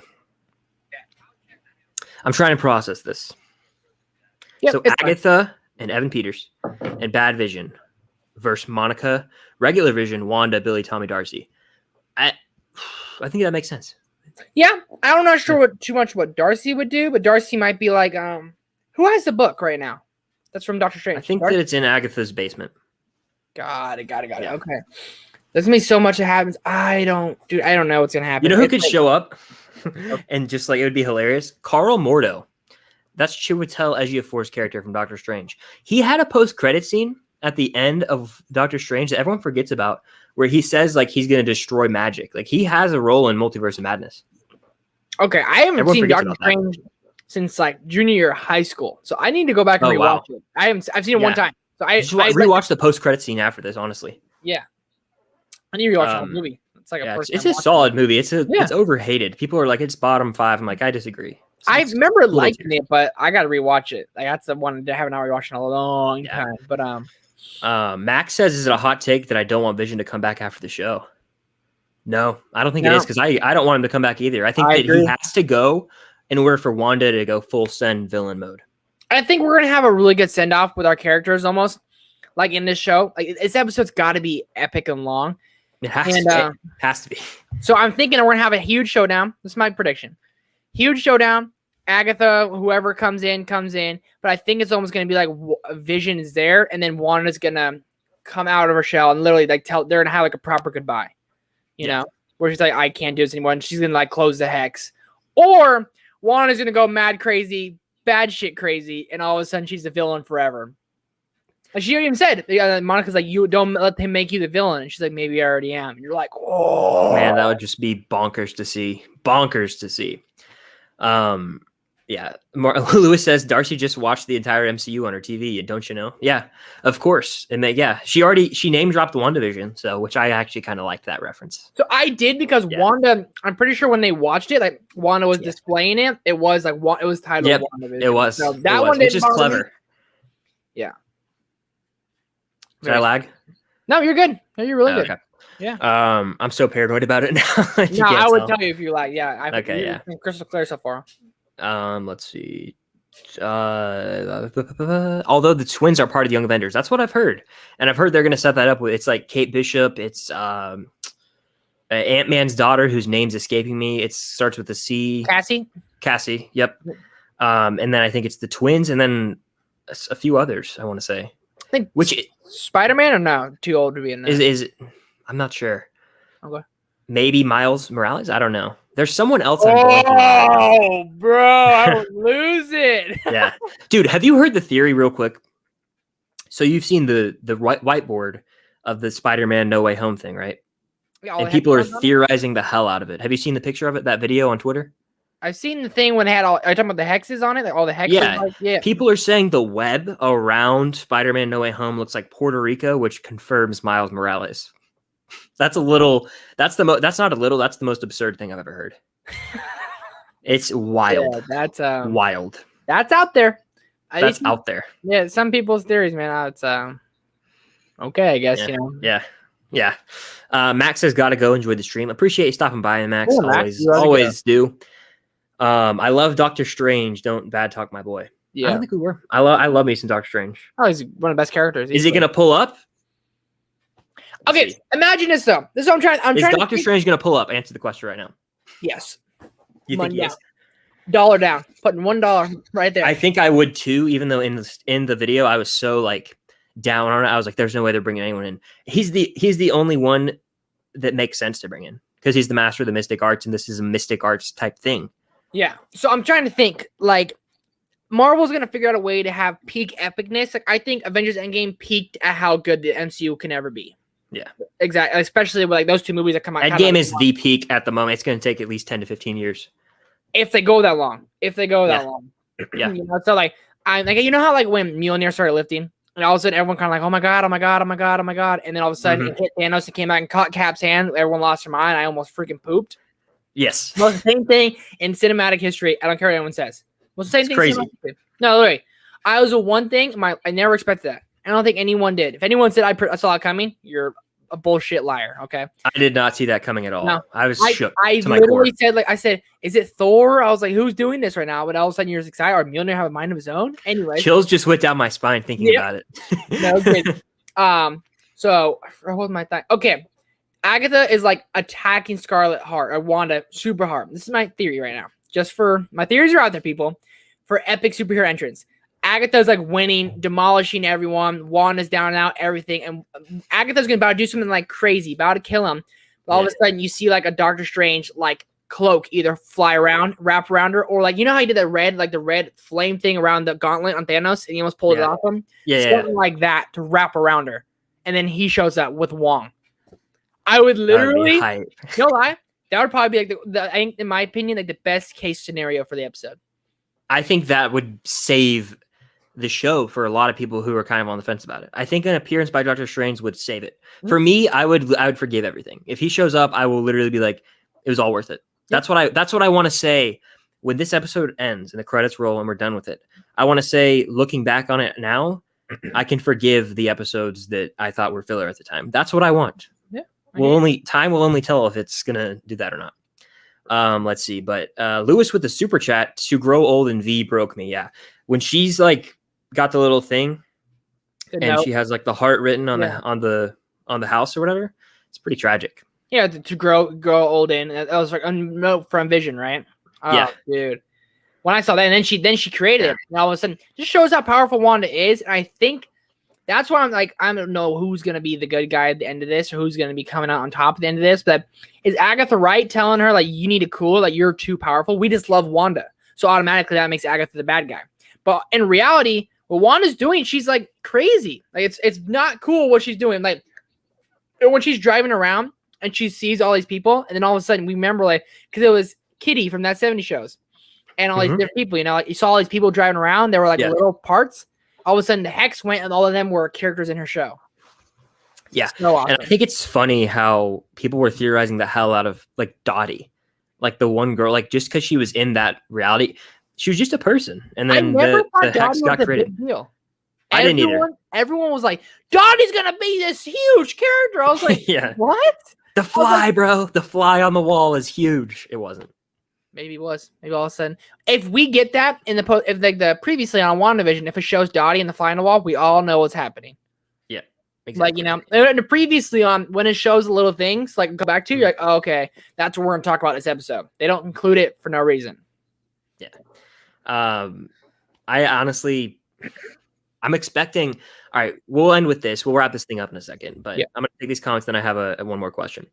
I'm trying to process this. Yep, So Agatha and Evan Peters and Bad Vision versus Monica, Regular Vision, Wanda, Billy, Tommy, Darcy. I think that makes sense. Yeah, I'm not sure what Darcy would do, but Darcy might be like, who has the book right now? That's from Doctor Strange. I think that it's in Agatha's basement. Got it. Yeah. Okay. There's gonna be so much that happens. I don't know what's gonna happen. You know who could show up and just like it would be hilarious? Carl Mordo. That's Chiwetel Ejiofor's character from Doctor Strange. He had a post-credit scene at the end of Doctor Strange that everyone forgets about, where he says like he's gonna destroy magic. Like he has a role in Multiverse of Madness. Okay, I haven't Everyone seen forgets Doctor about that. Strange since like junior year of high school, so I need to go back and rewatch it. I've seen it one Yeah. time, so I rewatch the post-credit scene after this. Honestly, yeah, I need to rewatch the whole movie. It's like yeah, a first. it's a solid movie. It's Yeah. overhated. People are like it's bottom 5. I'm like I disagree. I It's remember little liking tier. it, but I got to rewatch it. Like that's the one I haven't not rewatched in a long time. But Max says, "Is it a hot take that I don't want Vision to come back after the show?" No, I don't think it is because I don't want him to come back either. I think that agree. he has to go in order for Wanda to go full send villain mode. I think we're gonna have a really good send off with our characters, almost like in this show. Like this episode's got to be epic and long. It has And, to. It has to be. So I'm thinking we're gonna have a huge showdown. This is my prediction. Huge showdown. Agatha, whoever comes in. But I think it's almost gonna be like Vision is there, and then Wanda's gonna come out of her shell and literally like they're gonna have like a proper goodbye. You know, where she's like, I can't do this anymore, and she's gonna like close the hex, or Wanda's gonna go mad crazy, bad shit crazy, and all of a sudden she's the villain forever. Like she even said, Monica's like, you don't let him make you the villain, and she's like, maybe I already am. And you're like, oh Man, that would just be bonkers to see. Yeah. Lewis says Darcy just watched the entire MCU on her TV, don't you know? Yeah, of course. And she name dropped WandaVision, so which I actually kind of liked that reference. So I did because Wanda, I'm pretty sure when they watched it, like Wanda was displaying it. It was like it was titled WandaVision. It was. So that one which didn't is bother me. clever. Yeah. Did I lag? No, you're good. No, you're really good. Okay. Yeah. I'm so paranoid about it now. No, I would tell you if you like. Yeah. Okay. Been crystal clear so far. Let's see. Although the twins are part of the Young Avengers, that's what I've heard, and I've heard they're going to set that up with. It's like Kate Bishop. It's Ant-Man's daughter, whose name's escaping me. It starts with a C. Cassie. Yep. And then I think it's the twins, and then a few others. I want to say. I think Spider-Man or no? Too old to be in there. Is I'm not sure. Okay. Maybe Miles Morales. I don't know. There's someone else. Oh, bro, I would lose it. Yeah, dude. Have you heard the theory real quick? So you've seen the whiteboard of the Spider-Man No Way Home thing, right? Yeah, and people are theorizing the hell out of it. Have you seen the picture of it? That video on Twitter? I've seen the thing when they had all. Are you talking about the hexes on it? Like all the hexes? Yeah. People are saying the web around Spider-Man No Way Home looks like Puerto Rico, which confirms Miles Morales. That's the most absurd thing I've ever heard. It's wild. Yeah, that's wild. That's out there. That's out there. Yeah, some people's theories, man. It's okay, I guess, you know. Yeah. Max says gotta go enjoy the stream. Appreciate you stopping by, Max. Yeah, Max, always do. I love Doctor Strange. Don't bad talk my boy. Yeah. I don't think we were. I love Mason Doctor Strange. Oh, he's one of the best characters. Is he gonna pull up? Let's Okay, see. imagine this though. This is what I'm trying. Is Doctor Strange gonna pull up? Answer the question right now. Yes. You think he is? $1 down. Putting $1 right there. I think I would too. Even though in the video I was so like down on it, I was like, "There's no way they're bringing anyone in." He's the only one that makes sense to bring in because he's the master of the mystic arts, and this is a mystic arts type thing. Yeah. So I'm trying to think. Like, Marvel's gonna figure out a way to have peak epicness. Like, I think Avengers Endgame peaked at how good the MCU can ever be. Yeah. Exactly. Especially with like those two movies that come out. Endgame is the peak at the moment. It's going to take at least 10 to 15 years. If they go that long. Yeah. You know, so like I'm like, you know how like when Mjolnir started lifting and all of a sudden everyone kind of like, oh my god, and then all of a sudden it hit Thanos and came out and caught Cap's hand. Everyone lost their mind. I almost freaking pooped. Yes. Well, the same thing in cinematic history. I don't care what anyone says. Well, the same thing. Crazy. No, literally. I was a one thing. I never expected that. I don't think anyone did. If anyone said I saw it coming, you're a bullshit liar. Okay. I did not see that coming at all. No. I was shook. I literally said, like, I said, is it Thor? I was like, who's doing this right now? But all of a sudden you're excited. Or Mjolnir have a mind of his own? Anyway. Chills just went down my spine thinking about it. No, good. So what was my thing? Okay. Agatha is like attacking Scarlet Heart or Wanda super hard. This is my theory right now. Just for my theories are out there, people. For epic superhero entrance. Agatha's like winning, demolishing everyone. Wanda's down and out, everything. And Agatha's about to do something like crazy, about to kill him. But all of a sudden, you see like a Doctor Strange like cloak either fly around, wrap around her, or like, you know how he did the red flame thing around the gauntlet on Thanos and he almost pulled it off him? Something like that to wrap around her. And then he shows up with Wong. I would literally, no lie, that would probably be like in my opinion, like the best case scenario for the episode. I think that would save the show for a lot of people who are kind of on the fence about it. I think an appearance by Doctor Strange would save it. For me, I would forgive everything. If he shows up, I will literally be like, it was all worth it. That's what I want to say when this episode ends and the credits roll and we're done with it. I want to say, looking back on it now, I can forgive the episodes that I thought were filler at the time. That's what I want. Yeah. Time will only tell if it's gonna do that or not. Let's see. But Lewis with the super chat, to grow old and V broke me. Yeah. When she's like got the little thing and she has like the heart written on the house or whatever, it's pretty tragic. Yeah, to grow old in. That was like a note from Vision, right? Oh, yeah, dude. When I saw that, and then she created it, and all of a sudden, just shows how powerful Wanda is. And I think that's why I'm like, I don't know who's gonna be the good guy at the end of this, or who's gonna be coming out on top at the end of this. But is Agatha right telling her like, you need to cool, like you're too powerful? We just love Wanda, so automatically that makes Agatha the bad guy. But in reality, what Wanda's doing, she's like crazy. Like it's not cool what she's doing. Like when she's driving around and she sees all these people, and then all of a sudden we remember like, because it was Kitty from that 70 shows and all these different people, you know, like you saw all these people driving around. They were like little parts. All of a sudden the Hex went and all of them were characters in her show. Yeah. So awesome. And I think it's funny how people were theorizing the hell out of like Dottie, like the one girl, like just because she was in that reality, she was just a person. And then the Hex got created. I didn't either. Everyone was like, Dottie's going to be this huge character. I was like, what? The Fly, bro. The Fly on the wall is huge. It wasn't. Maybe it was. Maybe all of a sudden, if we get that in if like the previously on WandaVision, if it shows Dottie and the Fly on the wall, we all know what's happening. Yeah, exactly. Like, you know, and previously on when it shows the little things, like go back to, you're like, oh, okay, that's what we're gonna talk about this episode. They don't include it for no reason. Yeah. I honestly, I'm expecting. All right, we'll end with this. We'll wrap this thing up in a second, but I'm gonna take these comments. Then I have a one more question.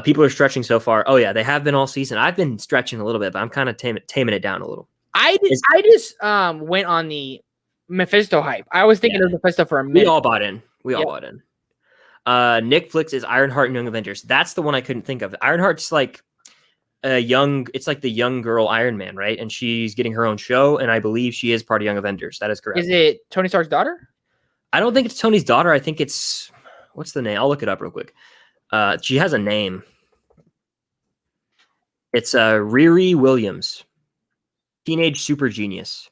People are stretching so far. Oh yeah, they have been all season. I've been stretching a little bit, but I'm kind of taming it down a little. I just went on the Mephisto hype. I was thinking of Mephisto for a minute. We all bought in. All bought in. Nick Flicks is Ironheart and Young Avengers. That's the one I couldn't think of. Ironheart's like it's like the young girl Iron Man, right? And she's getting her own show, and I believe she is part of Young Avengers. That is correct. Is it Tony Stark's daughter? I don't think it's Tony's daughter. I think it's, what's the name? I'll look it up real quick. She has a name. It's Riri Williams, teenage super genius.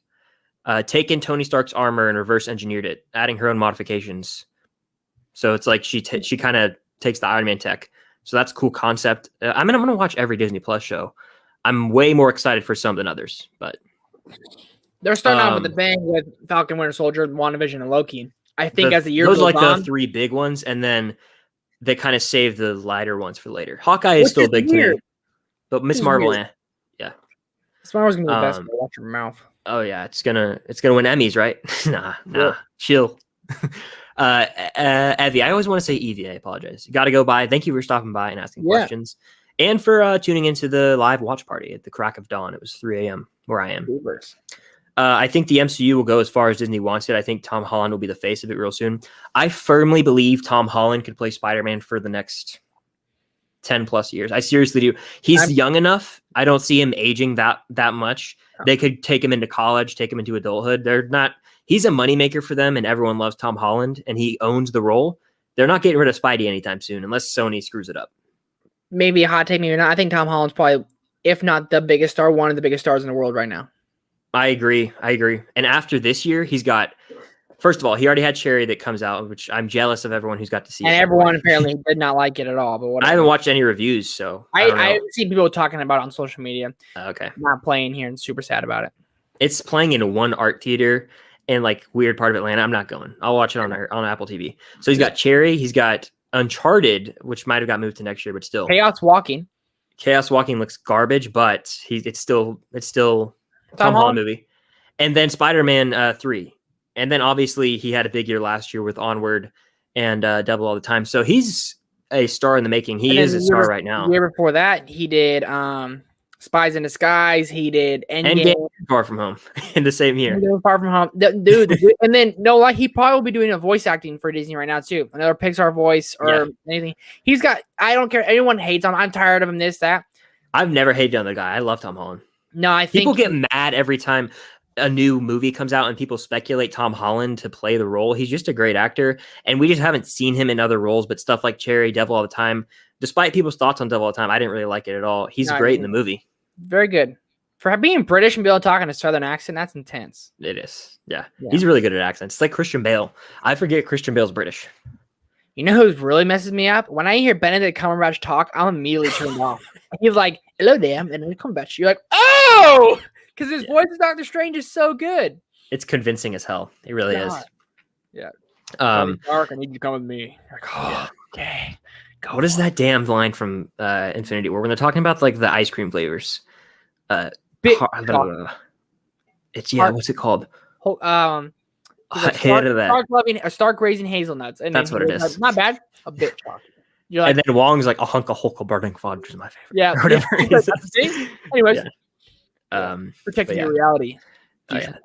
Taken Tony Stark's armor and reverse engineered it, adding her own modifications. So it's like she kind of takes the Iron Man tech. So that's a cool concept. I'm gonna watch every Disney Plus show. I'm way more excited for some than others, but They're starting out with a bang with Falcon, Winter Soldier, WandaVision, and Loki. I think as the year those goes are like on, the three big ones, and then they kind of save the lighter ones for later. Hawkeye is still big to me, but Miss Marvel, yeah. Miss Marvel's gonna be the best. Watch your mouth. Oh yeah, it's gonna win Emmys, right? nah, chill. Evie, I always want to say Evie. I apologize. Got to go by. Thank you for stopping by and asking questions, and for tuning into the live watch party at the crack of dawn. It was 3 a.m. where I am. I think the MCU will go as far as Disney wants it. I think Tom Holland will be the face of it real soon. I firmly believe Tom Holland could play Spider-Man for the next 10 plus years. I seriously do. He's young enough. I don't see him aging that much. They could take him into college, take him into adulthood. He's a moneymaker for them, and everyone loves Tom Holland, and he owns the role. They're not getting rid of Spidey anytime soon, unless Sony screws it up. Maybe a hot take, maybe not. I think Tom Holland's probably, if not the biggest star, one of the biggest stars in the world right now. I agree. And after this year, he's got, first of all, he already had Cherry that comes out, which I'm jealous of everyone who's got to see. And everyone apparently did not like it at all. But whatever. I haven't watched any reviews, so I haven't seen people talking about it on social media. Okay. I'm not playing here and super sad about it. It's playing in one art theater in like weird part of Atlanta. I'm not going. I'll watch it on Apple TV. So he's got Cherry. He's got Uncharted, which might have got moved to next year, but still. Chaos Walking looks garbage, but it's still Tom Holland movie. And then Spider-Man 3. And then obviously he had a big year last year with Onward and Double All the Time. So he's a star in the making. He is a star right now. The year before that, he did Spies in Disguise. He did Endgame. Far From Home in the same year. Far From Home. Dude. And then, he probably will be doing a voice acting for Disney right now, too. Another Pixar voice or anything. He's got, I don't care. Anyone hates him. I'm tired of him, this, that. I've never hated on the guy. I love Tom Holland. No, I think people get mad every time a new movie comes out and people speculate Tom Holland to play the role. He's just a great actor, and we just haven't seen him in other roles, but stuff like Cherry, Devil All the Time, despite people's thoughts on Devil All the Time, I didn't really like it at all. He's great in the movie. Very good. For being British and be able to talk in a southern accent, that's intense. It is. Yeah. He's really good at accents. It's like Christian Bale. I forget Christian Bale's British. You know who really messes me up? When I hear Benedict Cumberbatch talk, I'm immediately turned off. He's like, "Hello there," and then Cumberbatch. You're like, "Oh!" Because his voice as Doctor Strange is so good. It's convincing as hell. It really is. Yeah. Dark, I need you to come with me. Like, okay. What is that damn line from Infinity War when they're talking about like the ice cream flavors? What's it called? Stark raisin hazelnuts. And that's what it is. Not bad. A bit chocolate. You're like, and then Wong's like a hunk of Hulk burning fudge is my favorite. Yeah. Whatever. Anyways. Protecting your reality.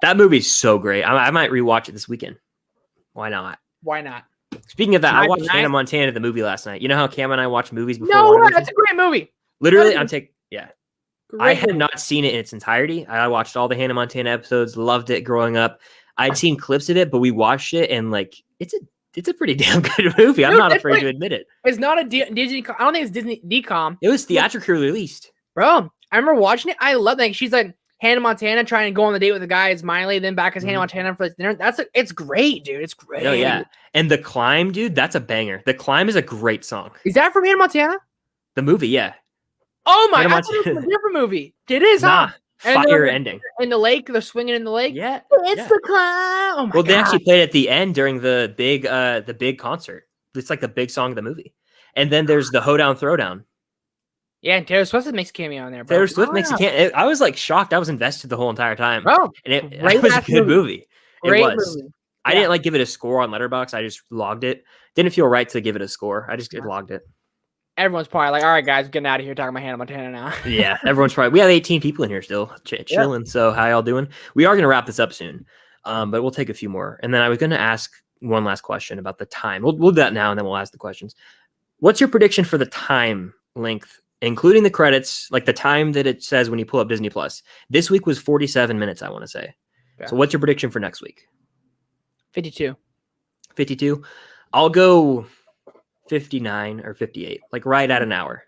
That movie's so great. I might rewatch it this weekend. Why not? Speaking of that, I watched Hannah Montana the movie last night. You know how Cam and I watch movies before? No, that's a great movie. Literally, I had not seen it in its entirety. I watched all the Hannah Montana episodes, loved it growing up. I'd seen clips of it, but we watched it and like it's a pretty damn good movie. I'm not afraid to admit it. It's not a Disney. I don't think it's Disney DCOM. It was theatrically released, bro. I remember watching it. I love that. She's like Hannah Montana trying to go on the date with the guy as Miley, then back as Hannah Montana for dinner. It's great, dude. It's great. Oh yeah, and The Climb, dude, that's a banger. The Climb is a great song. Is that from Hannah Montana? The movie, yeah. Oh my! I thought it was a different movie. It is, huh? Fire ending in the lake. They're swinging in the lake. Yeah, it's The Climb. Oh my God. They actually played at the end during the big concert. It's like the big song of the movie. And then there's the Hoedown Throwdown. Yeah, and Taylor Swift makes a cameo on there, bro. Taylor Swift makes a cameo. I was like shocked. I was invested the whole entire time. Bro, and it was a good movie. Great it was. Movie. I didn't like give it a score on Letterboxd. I just logged it. Didn't feel right to give it a score. I just logged it. Everyone's probably like, all right, guys, getting out of here talking about Hannah Montana now. Yeah, everyone's probably. We have 18 people in here still chilling. Yeah. So how y'all doing? We are going to wrap this up soon, but we'll take a few more. And then I was going to ask one last question about the time. We'll do that now, and then we'll ask the questions. What's your prediction for the time length, including the credits, like the time that it says when you pull up Disney Plus? This week was 47 minutes, I want to say. Okay. So what's your prediction for next week? 52. 52? I'll go 59 or 58, like right at an hour.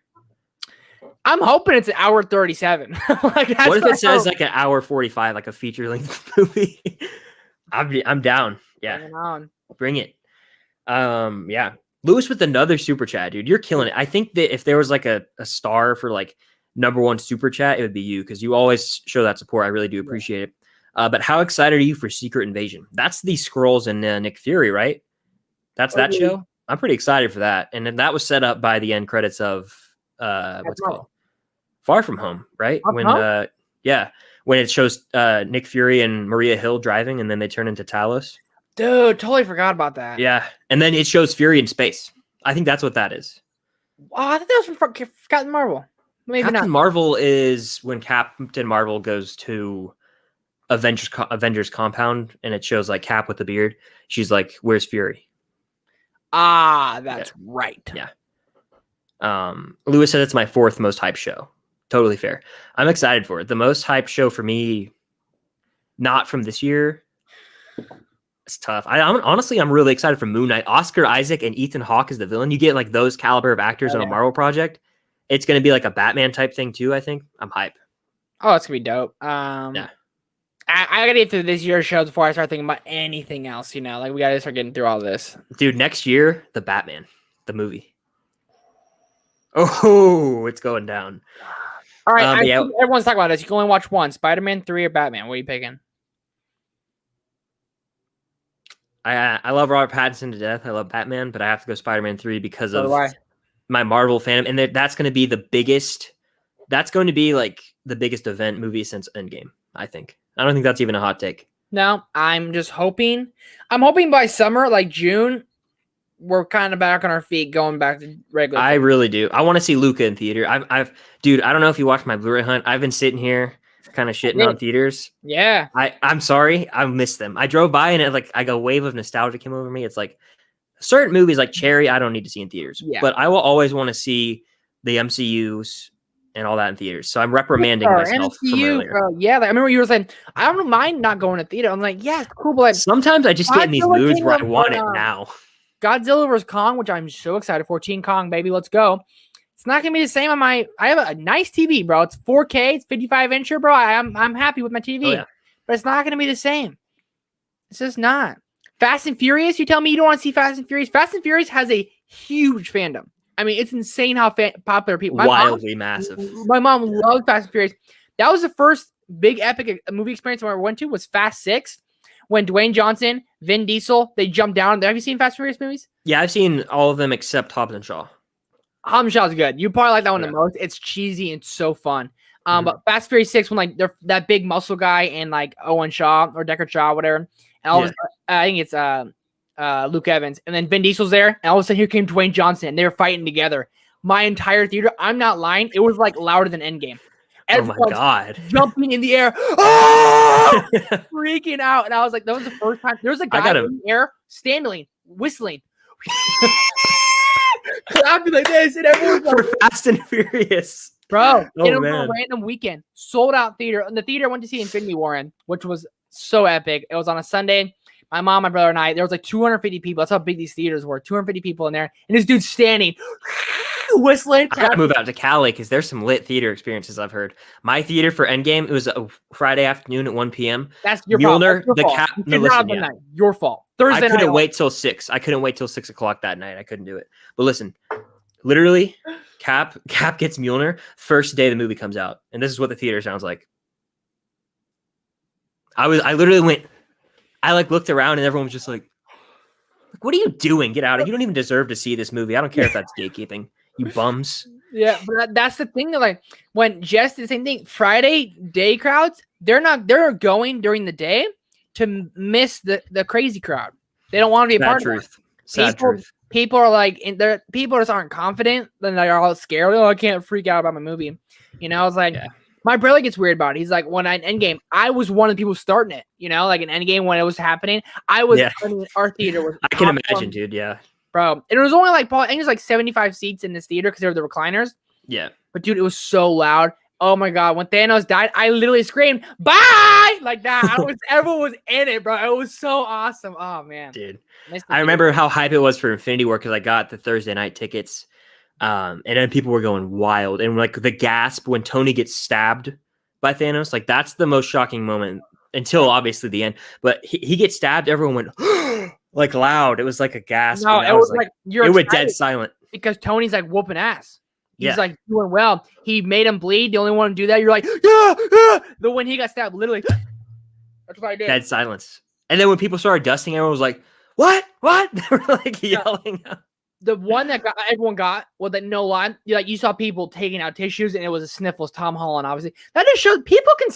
I'm hoping it's an hour 37. What if it says like an hour 45, like a feature length movie? I'm down. Yeah. Bring it. Yeah. Lewis with another super chat, dude. You're killing it. I think that if there was like a star for like #1 super chat, it would be you because you always show that support. I really do appreciate it. But how excited are you for Secret Invasion? That's the Skrulls and Nick Fury, right? That's that show. I'm pretty excited for that. And then that was set up by the end credits of what's it called? Far From Home, right? When it shows Nick Fury and Maria Hill driving, and then they turn into Talos. Dude, totally forgot about that. Yeah, and then it shows Fury in space. I think that's what that is. Oh, I thought that was from Captain Marvel. Maybe Captain not. Marvel is when Captain Marvel goes to Avengers compound, and it shows like Cap with the beard. She's like, "Where's Fury?" Ah, that's right. Yeah. Lewis said it's my 4th most hyped show. Totally fair. I'm excited for it. The most hyped show for me, not from this year. It's tough. I'm really excited for Moon Knight. Oscar Isaac and Ethan Hawke is the villain. You get like those caliber of actors on a Marvel project. It's going to be like a Batman type thing too, I think. I'm hyped. Oh, it's going to be dope. Yeah. I got to get through this year's shows before I start thinking about anything else, Like, we got to start getting through all this. Dude, next year, the Batman, the movie. Oh, it's going down. All right, everyone's talking about this. You can only watch one, Spider-Man 3 or Batman. What are you picking? I love Robert Pattinson to death. I love Batman, but I have to go Spider-Man 3 because of my Marvel fandom. And that's going to be the biggest. That's going to be like the biggest event movie since Endgame, I think. I don't think that's even a hot take. No, I'm just hoping. I'm hoping by summer, like June, we're kind of back on our feet, going back to regular. I really do. I want to see Luca in theater. Dude, I don't know if you watched my Blu-ray hunt. I've been sitting here kind of shitting on theaters. Yeah. I'm sorry. I missed them. I drove by and a wave of nostalgia came over me. It's like certain movies like Cherry, I don't need to see in theaters. Yeah. But I will always want to see the MCUs and all that in theaters. So I'm reprimanding myself from earlier. Yeah, I remember you were saying, I don't mind not going to theater. I'm like, yeah, it's cool, but sometimes I just get in these moods where I want it now. Godzilla vs. Kong, which I'm so excited for. Teen Kong, baby, let's go. It's not gonna be the same on I have a nice TV, bro. It's 4K, it's 55-incher, bro. I'm happy with my TV. But it's not gonna be the same. It's just not. Fast and Furious, you tell me you don't want to see Fast and Furious? Fast and Furious has a huge fandom. I mean, it's insane how popular people. Wildly massive. My mom loves Fast and Furious. That was the first big epic movie experience I ever went to was Fast 6. When Dwayne Johnson, Vin Diesel, they jumped down. Have you seen Fast and Furious movies? Yeah, I've seen all of them except Hobbs and Shaw. Hobbs and Shaw's good. You probably like that one the most. It's cheesy and so fun. But Fast and Furious 6, when like they're that big muscle guy and like Owen Shaw or Deckard Shaw, whatever. And all I think it's Luke Evans, and then Vin Diesel's there, and all of a sudden here came Dwayne Johnson, and they were fighting together. My entire theater, I'm not lying, it was like louder than Endgame. Everyone's oh my god, jumping in the air, freaking out, and I was like, that was the first time. There was a guy in the air, standing, whistling, clapping like this, and everyone's like, for Fast and Furious, bro. It was a random weekend, sold out theater, and the theater I went to see Infinity War in, which was so epic. It was on a Sunday. My mom, my brother, and I, there was like 250 people. That's how big these theaters were. 250 people in there. And this dude's standing, whistling. I gotta move out to Cali because there's some lit theater experiences I've heard. My theater for Endgame, it was a Friday afternoon at 1 p.m. That's your Mjolnir, fault. Your fault. Thursday night. I couldn't wait till 6. I couldn't wait till 6 o'clock that night. I couldn't do it. But listen, literally, Cap gets Mjolnir first day the movie comes out. And this is what the theater sounds like. I literally went... I looked around and everyone was just like, what are you doing? Get out of here. You don't even deserve to see this movie. I don't care if that's gatekeeping. You bums. Yeah, but that's the thing that like when Jess did the same thing, Friday day crowds, they're going during the day to miss the crazy crowd. They don't want to be a part of it. Sad truth. People are like people just aren't confident, then they're all scared. Oh, I can't freak out about my movie. It's like my brother gets weird about it. He's like, when I Endgame, I was one of the people starting it. Like an Endgame when it was happening. I mean, our theater was. I can imagine, dude. Yeah, bro. And it was only like I think it was like 75 seats in this theater because they were the recliners. Yeah, but dude, it was so loud. Oh my god, when Thanos died, I literally screamed "Bye!" like that. Everyone was in it, bro. It was so awesome. Oh man, dude. I remember how hype it was for Infinity War because I got the Thursday night tickets. And then people were going wild, and like the gasp when Tony gets stabbed by Thanos, like that's the most shocking moment until obviously the end. But he gets stabbed, everyone went like loud. It was like a gasp. No, it was like it went dead silent because Tony's like whooping ass. He's like doing well. He made him bleed. The only one to do that. You're like, yeah. But when he got stabbed, literally, That's what I did. Dead silence. And then when people started dusting, everyone was like, "What? What?" They were like yelling. The one that everyone got, well, that no lie, you saw people taking out tissues, and it was a sniffles. Tom Holland, obviously. That just shows people can.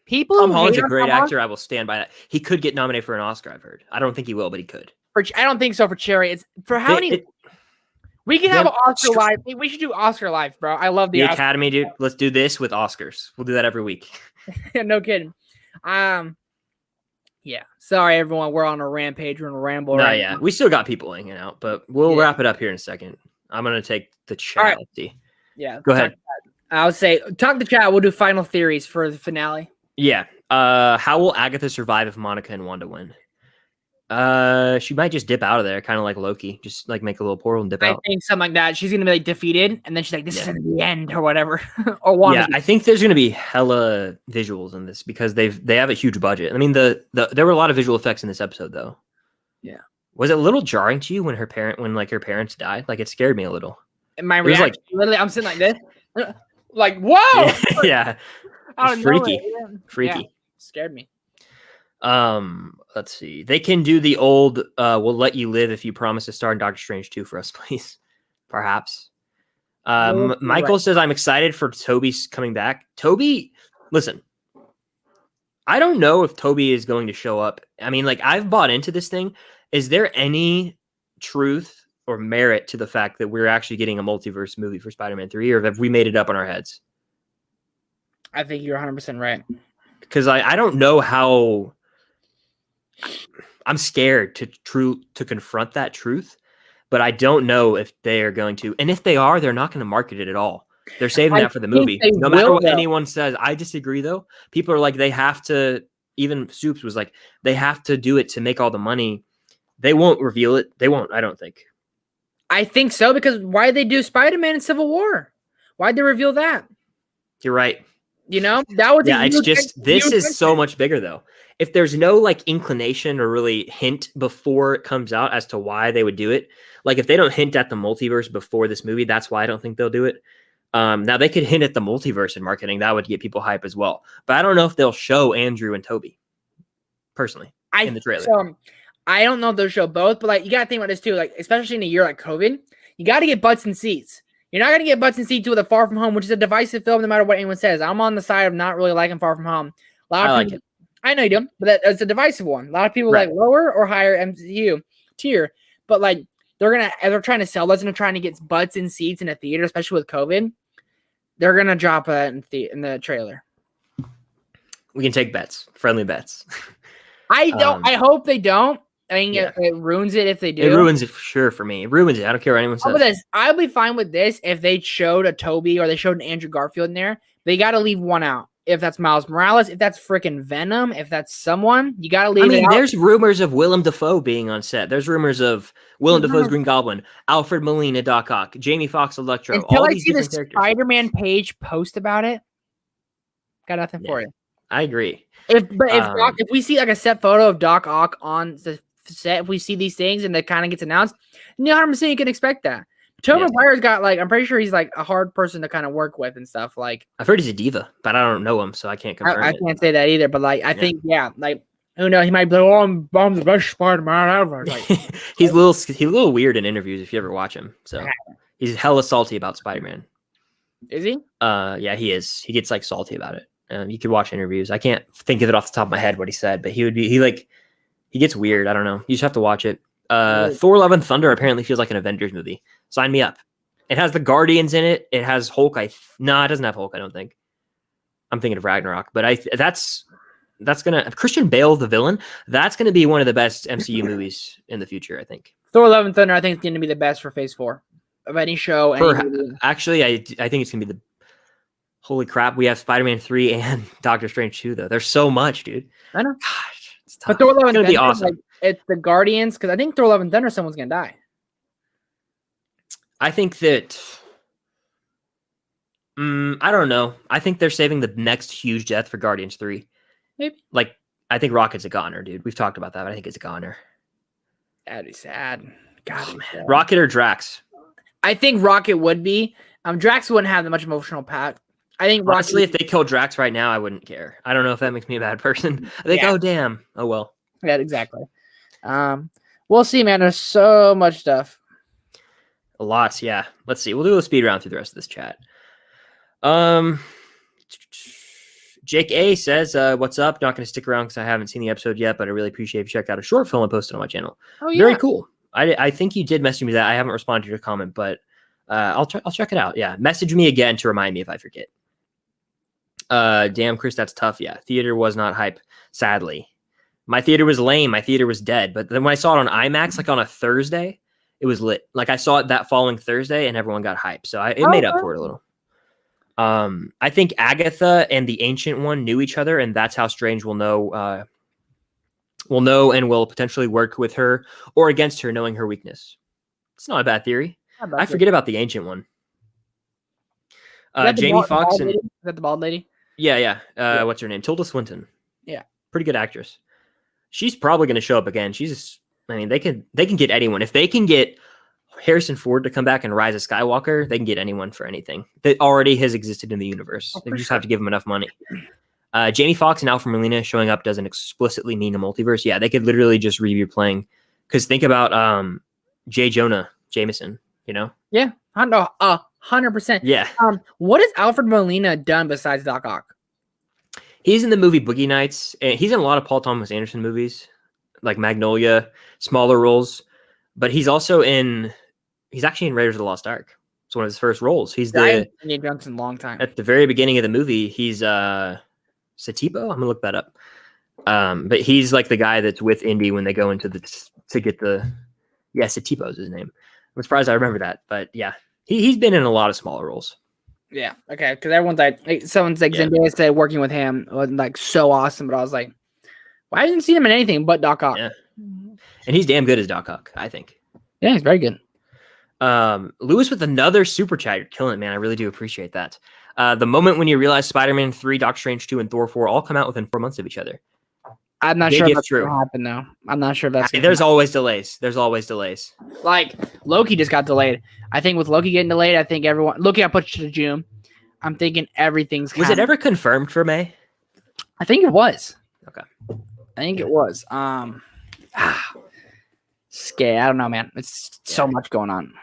People. Tom Holland's a great actor. I will stand by that. He could get nominated for an Oscar. I've heard. I don't think he will, but he could. I don't think so for Cherry. It's for how many. We can have an Oscar live. We should do Oscar live, bro. I love the Academy, dude. Let's do this with Oscars. We'll do that every week. No kidding. Yeah. Sorry, everyone. We're on a rampage. We're on a ramble. No, yeah. We still got people hanging out, but we'll wrap it up here in a second. I'm gonna take the chat. Right. Yeah. Go ahead. I would say talk to chat. We'll do final theories for the finale. Yeah. How will Agatha survive if Monica and Wanda win? She might just dip out of there, kind of like Loki, just like make a little portal and dip out. I think something like that. She's gonna be like defeated, and then she's like, "This isn't the end," or whatever. Or Wanda. Yeah, I think there's gonna be hella visuals in this because they have a huge budget. I mean, there were a lot of visual effects in this episode, though. Yeah. Was it a little jarring to you when her parents died? Like, it scared me a little. And my reaction, like, literally, I'm sitting like this, like, whoa. Yeah. Freaky. Freaky. Yeah. Scared me. Let's see. They can do the old we'll let you live if you promise to star in Doctor Strange 2 for us, please. Perhaps. Michael says, I'm excited for Toby's coming back. Toby, listen. I don't know if Toby is going to show up. I mean, like, I've bought into this thing. Is there any truth or merit to the fact that we're actually getting a multiverse movie for Spider-Man 3, or have we made it up on our heads? I think you're 100% right. Because I don't know how. I'm scared to confront that truth, but I don't know if they are going to. And if they are, they're not going to market it at all. They're saving that for the movie. No matter what anyone says. I disagree, though. People are like, they have to. Even Soups was like, they have to do it to make all the money. They won't reveal it. They won't. I don't think. I think so, because why did they do Spider-Man in Civil War? Why'd they reveal that? You're right. You know, that was it's just this is so much bigger though. If there's no like inclination or really hint before it comes out as to why they would do it, like if they don't hint at the multiverse before this movie, that's why I don't think they'll do it. Now they could hint at the multiverse in marketing, that would get people hype as well. But I don't know if they'll show Andrew and Toby personally in the trailer. So, I don't know if they'll show both, but like you gotta think about this too, like especially in a year like COVID, you gotta get butts and seats. You're not going to get butts and seats with a Far From Home, which is a divisive film no matter what anyone says. I'm on the side of not really liking Far From Home. I like it. I know you do, but it's a divisive one. A lot of people like lower or higher MCU tier. But like they're trying to sell this and they're trying to get butts and seats in a theater, especially with COVID. They're going to drop it in the trailer. We can take bets, friendly bets. I hope they don't. I mean, it ruins it if they do. It ruins it for sure for me. It ruins it. I don't care what anyone says. I'll be fine with this if they showed a Toby or they showed an Andrew Garfield in there. They got to leave one out. If that's Miles Morales, if that's freaking Venom, if that's someone, you got to leave it out. There's rumors of Willem Dafoe being on set. There's rumors of Willem Dafoe's Green Goblin, Alfred Molina, Doc Ock, Jamie Foxx, Electro. Until all I these see the different characters. Spider-Man page post about it, got nothing for you. I agree. If we see like a set photo of Doc Ock on the set, if we see these things and that kind of gets announced, 100% you can expect that. Tobey Maguire's got like, I'm pretty sure he's like a hard person to kind of work with and stuff. Like I've heard he's a diva, but I don't know him, so I can't confirm. I can't say that either, but like I think like who knows, he might be like, oh, I'm the best Spider-Man ever. Like, he's a little weird in interviews if you ever watch him. So he's hella salty about Spider-Man. Is he? Yeah, he is. He gets like salty about it. You could watch interviews. I can't think of it off the top of my head what he said, but he gets weird. I don't know. You just have to watch it. Thor: Love and Thunder apparently feels like an Avengers movie. Sign me up. It has the Guardians in it. It has Hulk. It doesn't have Hulk, I don't think. I'm thinking of Ragnarok, but that's gonna Christian Bale the villain. That's gonna be one of the best MCU movies in the future, I think. Thor: Love and Thunder, I think, is gonna be the best for Phase 4 of any show. Actually, I think it's gonna be the. Holy crap! We have Spider-Man 3 and Doctor Strange 2, though. There's so much, dude. I know. Gosh, it's tough. But Thor: Love and Thunder, be awesome. like, it's the Guardians, because I think Thor: Love and Thunder, someone's gonna die. I think that. I don't know. I think they're saving the next huge death for Guardians 3. Maybe. Like, I think Rocket's a goner, dude. We've talked about that, but I think it's a goner. That'd be sad. God, man. Rocket or Drax? I think Rocket would be. Drax wouldn't have that much emotional I think Honestly, if they kill Drax right now, I wouldn't care. I don't know if that makes me a bad person. I think, oh damn, oh well. Yeah, exactly. We'll see, man. There's so much stuff. A lot, yeah. Let's see. We'll do a speed round through the rest of this chat. Jake A says, "What's up? Not going to stick around because I haven't seen the episode yet, but I really appreciate if you checked out a short film I posted on my channel. Oh yeah, very cool. I think you did message me that. I haven't responded to your comment, but I'll check it out. Yeah, message me again to remind me if I forget. Damn, Chris, that's tough. Yeah, theater was not hype. Sadly, my theater was lame. My theater was dead. But then when I saw it on IMAX, like on a Thursday, it was lit. Like I saw it that following Thursday, and everyone got hyped. So it made up for it a little. I think Agatha and the Ancient One knew each other, and that's how Strange will know and will potentially work with her or against her, knowing her weakness. It's not a bad theory. I forget about the Ancient One. Jamie Foxx and is that the bald lady? Yeah. What's her name? Tilda Swinton. Yeah, pretty good actress. She's probably going to show up again. They can get anyone if they can get Harrison Ford to come back and Rise of Skywalker. They can get anyone for anything that already has existed in the universe. They just have to give them enough money. Jamie Foxx and Alfred Molina showing up doesn't explicitly mean a multiverse. Yeah, they could literally just review playing. Because think about J. Jonah Jameson. You know? Yeah, 100%. Yeah. What has Alfred Molina done besides Doc Ock? He's in the movie Boogie Nights. And he's in a lot of Paul Thomas Anderson movies, like Magnolia, smaller roles. But he's actually in Raiders of the Lost Ark. It's one of his first roles. He's Indiana Jones in a long time. At the very beginning of the movie, he's Satipo. I'm gonna look that up. But he's like the guy that's with Indy when they go into Satipo is his name. I'm surprised I remember that, but yeah, he's been in a lot of smaller roles. Yeah, okay, because everyone's like, someone's like, Zendaya said working with him was like so awesome, but I was like, well, I didn't see him in anything but Doc Ock. Yeah, and he's damn good as Doc Ock, I think. Yeah, he's very good. Lewis with another super chat. You're killing it, man. I really do appreciate that. The moment when you realize Spider-Man 3, Doctor Strange 2, and Thor 4 all come out within 4 months of each other. I'm not sure if that's going to happen, though. I'm not sure if that's There's always delays. Like, Loki just got delayed. I think with Loki getting delayed, I think Loki got pushed to June. I'm thinking everything's Was it ever confirmed for May? I think it was. Okay. I think it was. Scary. I don't know, man. It's so much going on.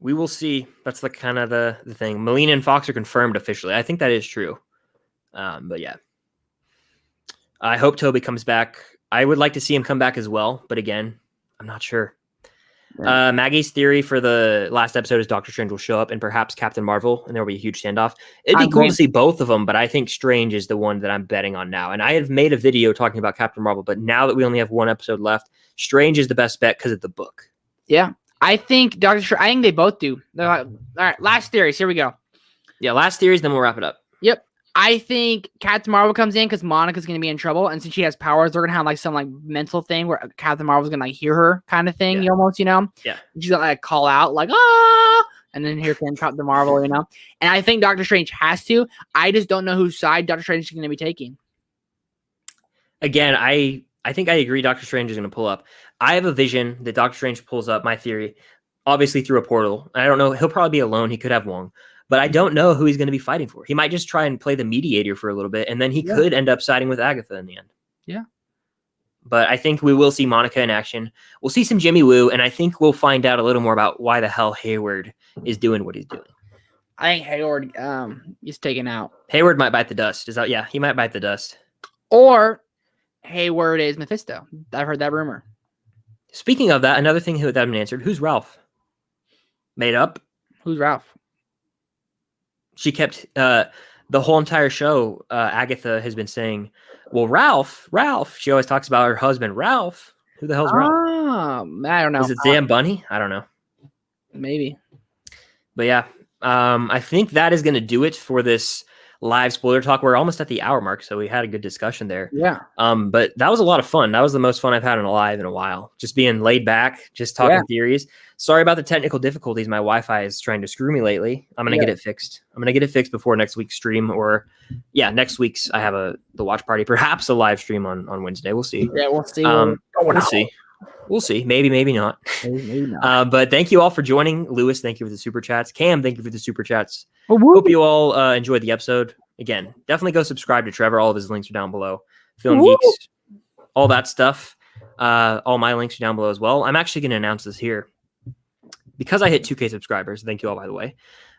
We will see. That's the kind of the thing. Molina and Fox are confirmed officially. I think that is true. But yeah. I hope Toby comes back. I would like to see him come back as well, but again, I'm not sure. Yeah. Maggie's theory for the last episode is Doctor Strange will show up and perhaps Captain Marvel, and there will be a huge standoff. It'd be cool to see both of them, but I think Strange is the one that I'm betting on now. And I have made a video talking about Captain Marvel, but now that we only have one episode left, Strange is the best bet because of the book. Yeah, I think I think they both do. They're like, all right, last theories. Here we go. Yeah, last theories, then we'll wrap it up. Yep. I think Captain Marvel comes in because Monica's going to be in trouble. And since she has powers, they're going to have like some like mental thing where Captain Marvel's going to like hear her kind of thing, almost, you know? Yeah. She's going to like call out like, ah! And then here comes Captain Marvel, you know? And I think Doctor Strange has to. I just don't know whose side Doctor Strange is going to be taking. Again, I think I agree Doctor Strange is going to pull up. I have a vision that Doctor Strange pulls up, my theory, obviously through a portal. I don't know. He'll probably be alone. He could have Wong. But I don't know who he's going to be fighting for. He might just try and play the mediator for a little bit, and then he could end up siding with Agatha in the end. Yeah. But I think we will see Monica in action. We'll see some Jimmy Woo, and I think we'll find out a little more about why the hell Hayward is doing what he's doing. I think Hayward is taken out. Hayward might bite the dust. He might bite the dust. Or Hayward is Mephisto. I've heard that rumor. Speaking of that, another thing that hasn't answered, who's Ralph? Made up? Who's Ralph? She kept the whole entire show. Agatha has been saying, well, Ralph. She always talks about her husband, Ralph. Who the hell's Ralph? I don't know. Is it Dan Bunny? I don't know. Maybe. But yeah, I think that is going to do it for this live spoiler talk. We're almost at the hour mark, so we had a good discussion there. Yeah. But that was a lot of fun. That was the most fun I've had in a live in a while. Just being laid back, just talking theories. Sorry about the technical difficulties. My Wi-Fi is trying to screw me lately. I'm going to get it fixed. I'm going to get it fixed before next week's stream, or next week's I have the watch party, perhaps a live stream on Wednesday. We'll see. Yeah, we'll see. We'll see. We'll see. Maybe, maybe not. Maybe not. But thank you all for joining. Lewis, thank you for the super chats. Cam, thank you for the super chats. Oh, Hope you all enjoyed the episode. Again, definitely go subscribe to Trevor. All of his links are down below. Film Geeks, all that stuff. All my links are down below as well. I'm actually going to announce this here. Because I hit 2K subscribers, thank you all, by the way.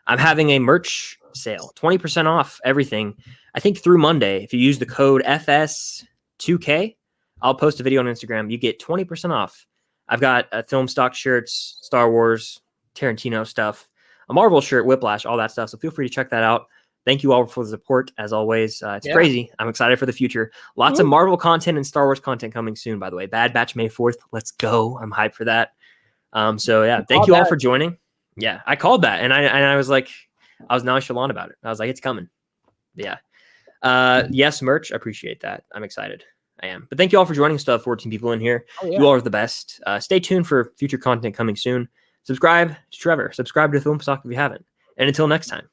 I'm having a merch sale, 20% off everything. I think through Monday, if you use the code FS2K, I'll post a video on Instagram. You get 20% off. I've got film stock shirts, Star Wars, Tarantino stuff, a Marvel shirt, Whiplash, all that stuff. So feel free to check that out. Thank you all for the support, as always. It's crazy. I'm excited for the future. Lots of Marvel content and Star Wars content coming soon, by the way. Bad Batch May 4th. Let's go. I'm hyped for that. So, yeah, thank you all for joining. Yeah, I called that, and I was like, I was nonchalant about it. I was like, it's coming. Yeah. Yes, merch. I appreciate that. I'm excited. I am. But thank you all for joining. Still have 14 people in here. You all are the best. Stay tuned for future content coming soon. Subscribe to Trevor. Subscribe to Film Stock if you haven't. And until next time.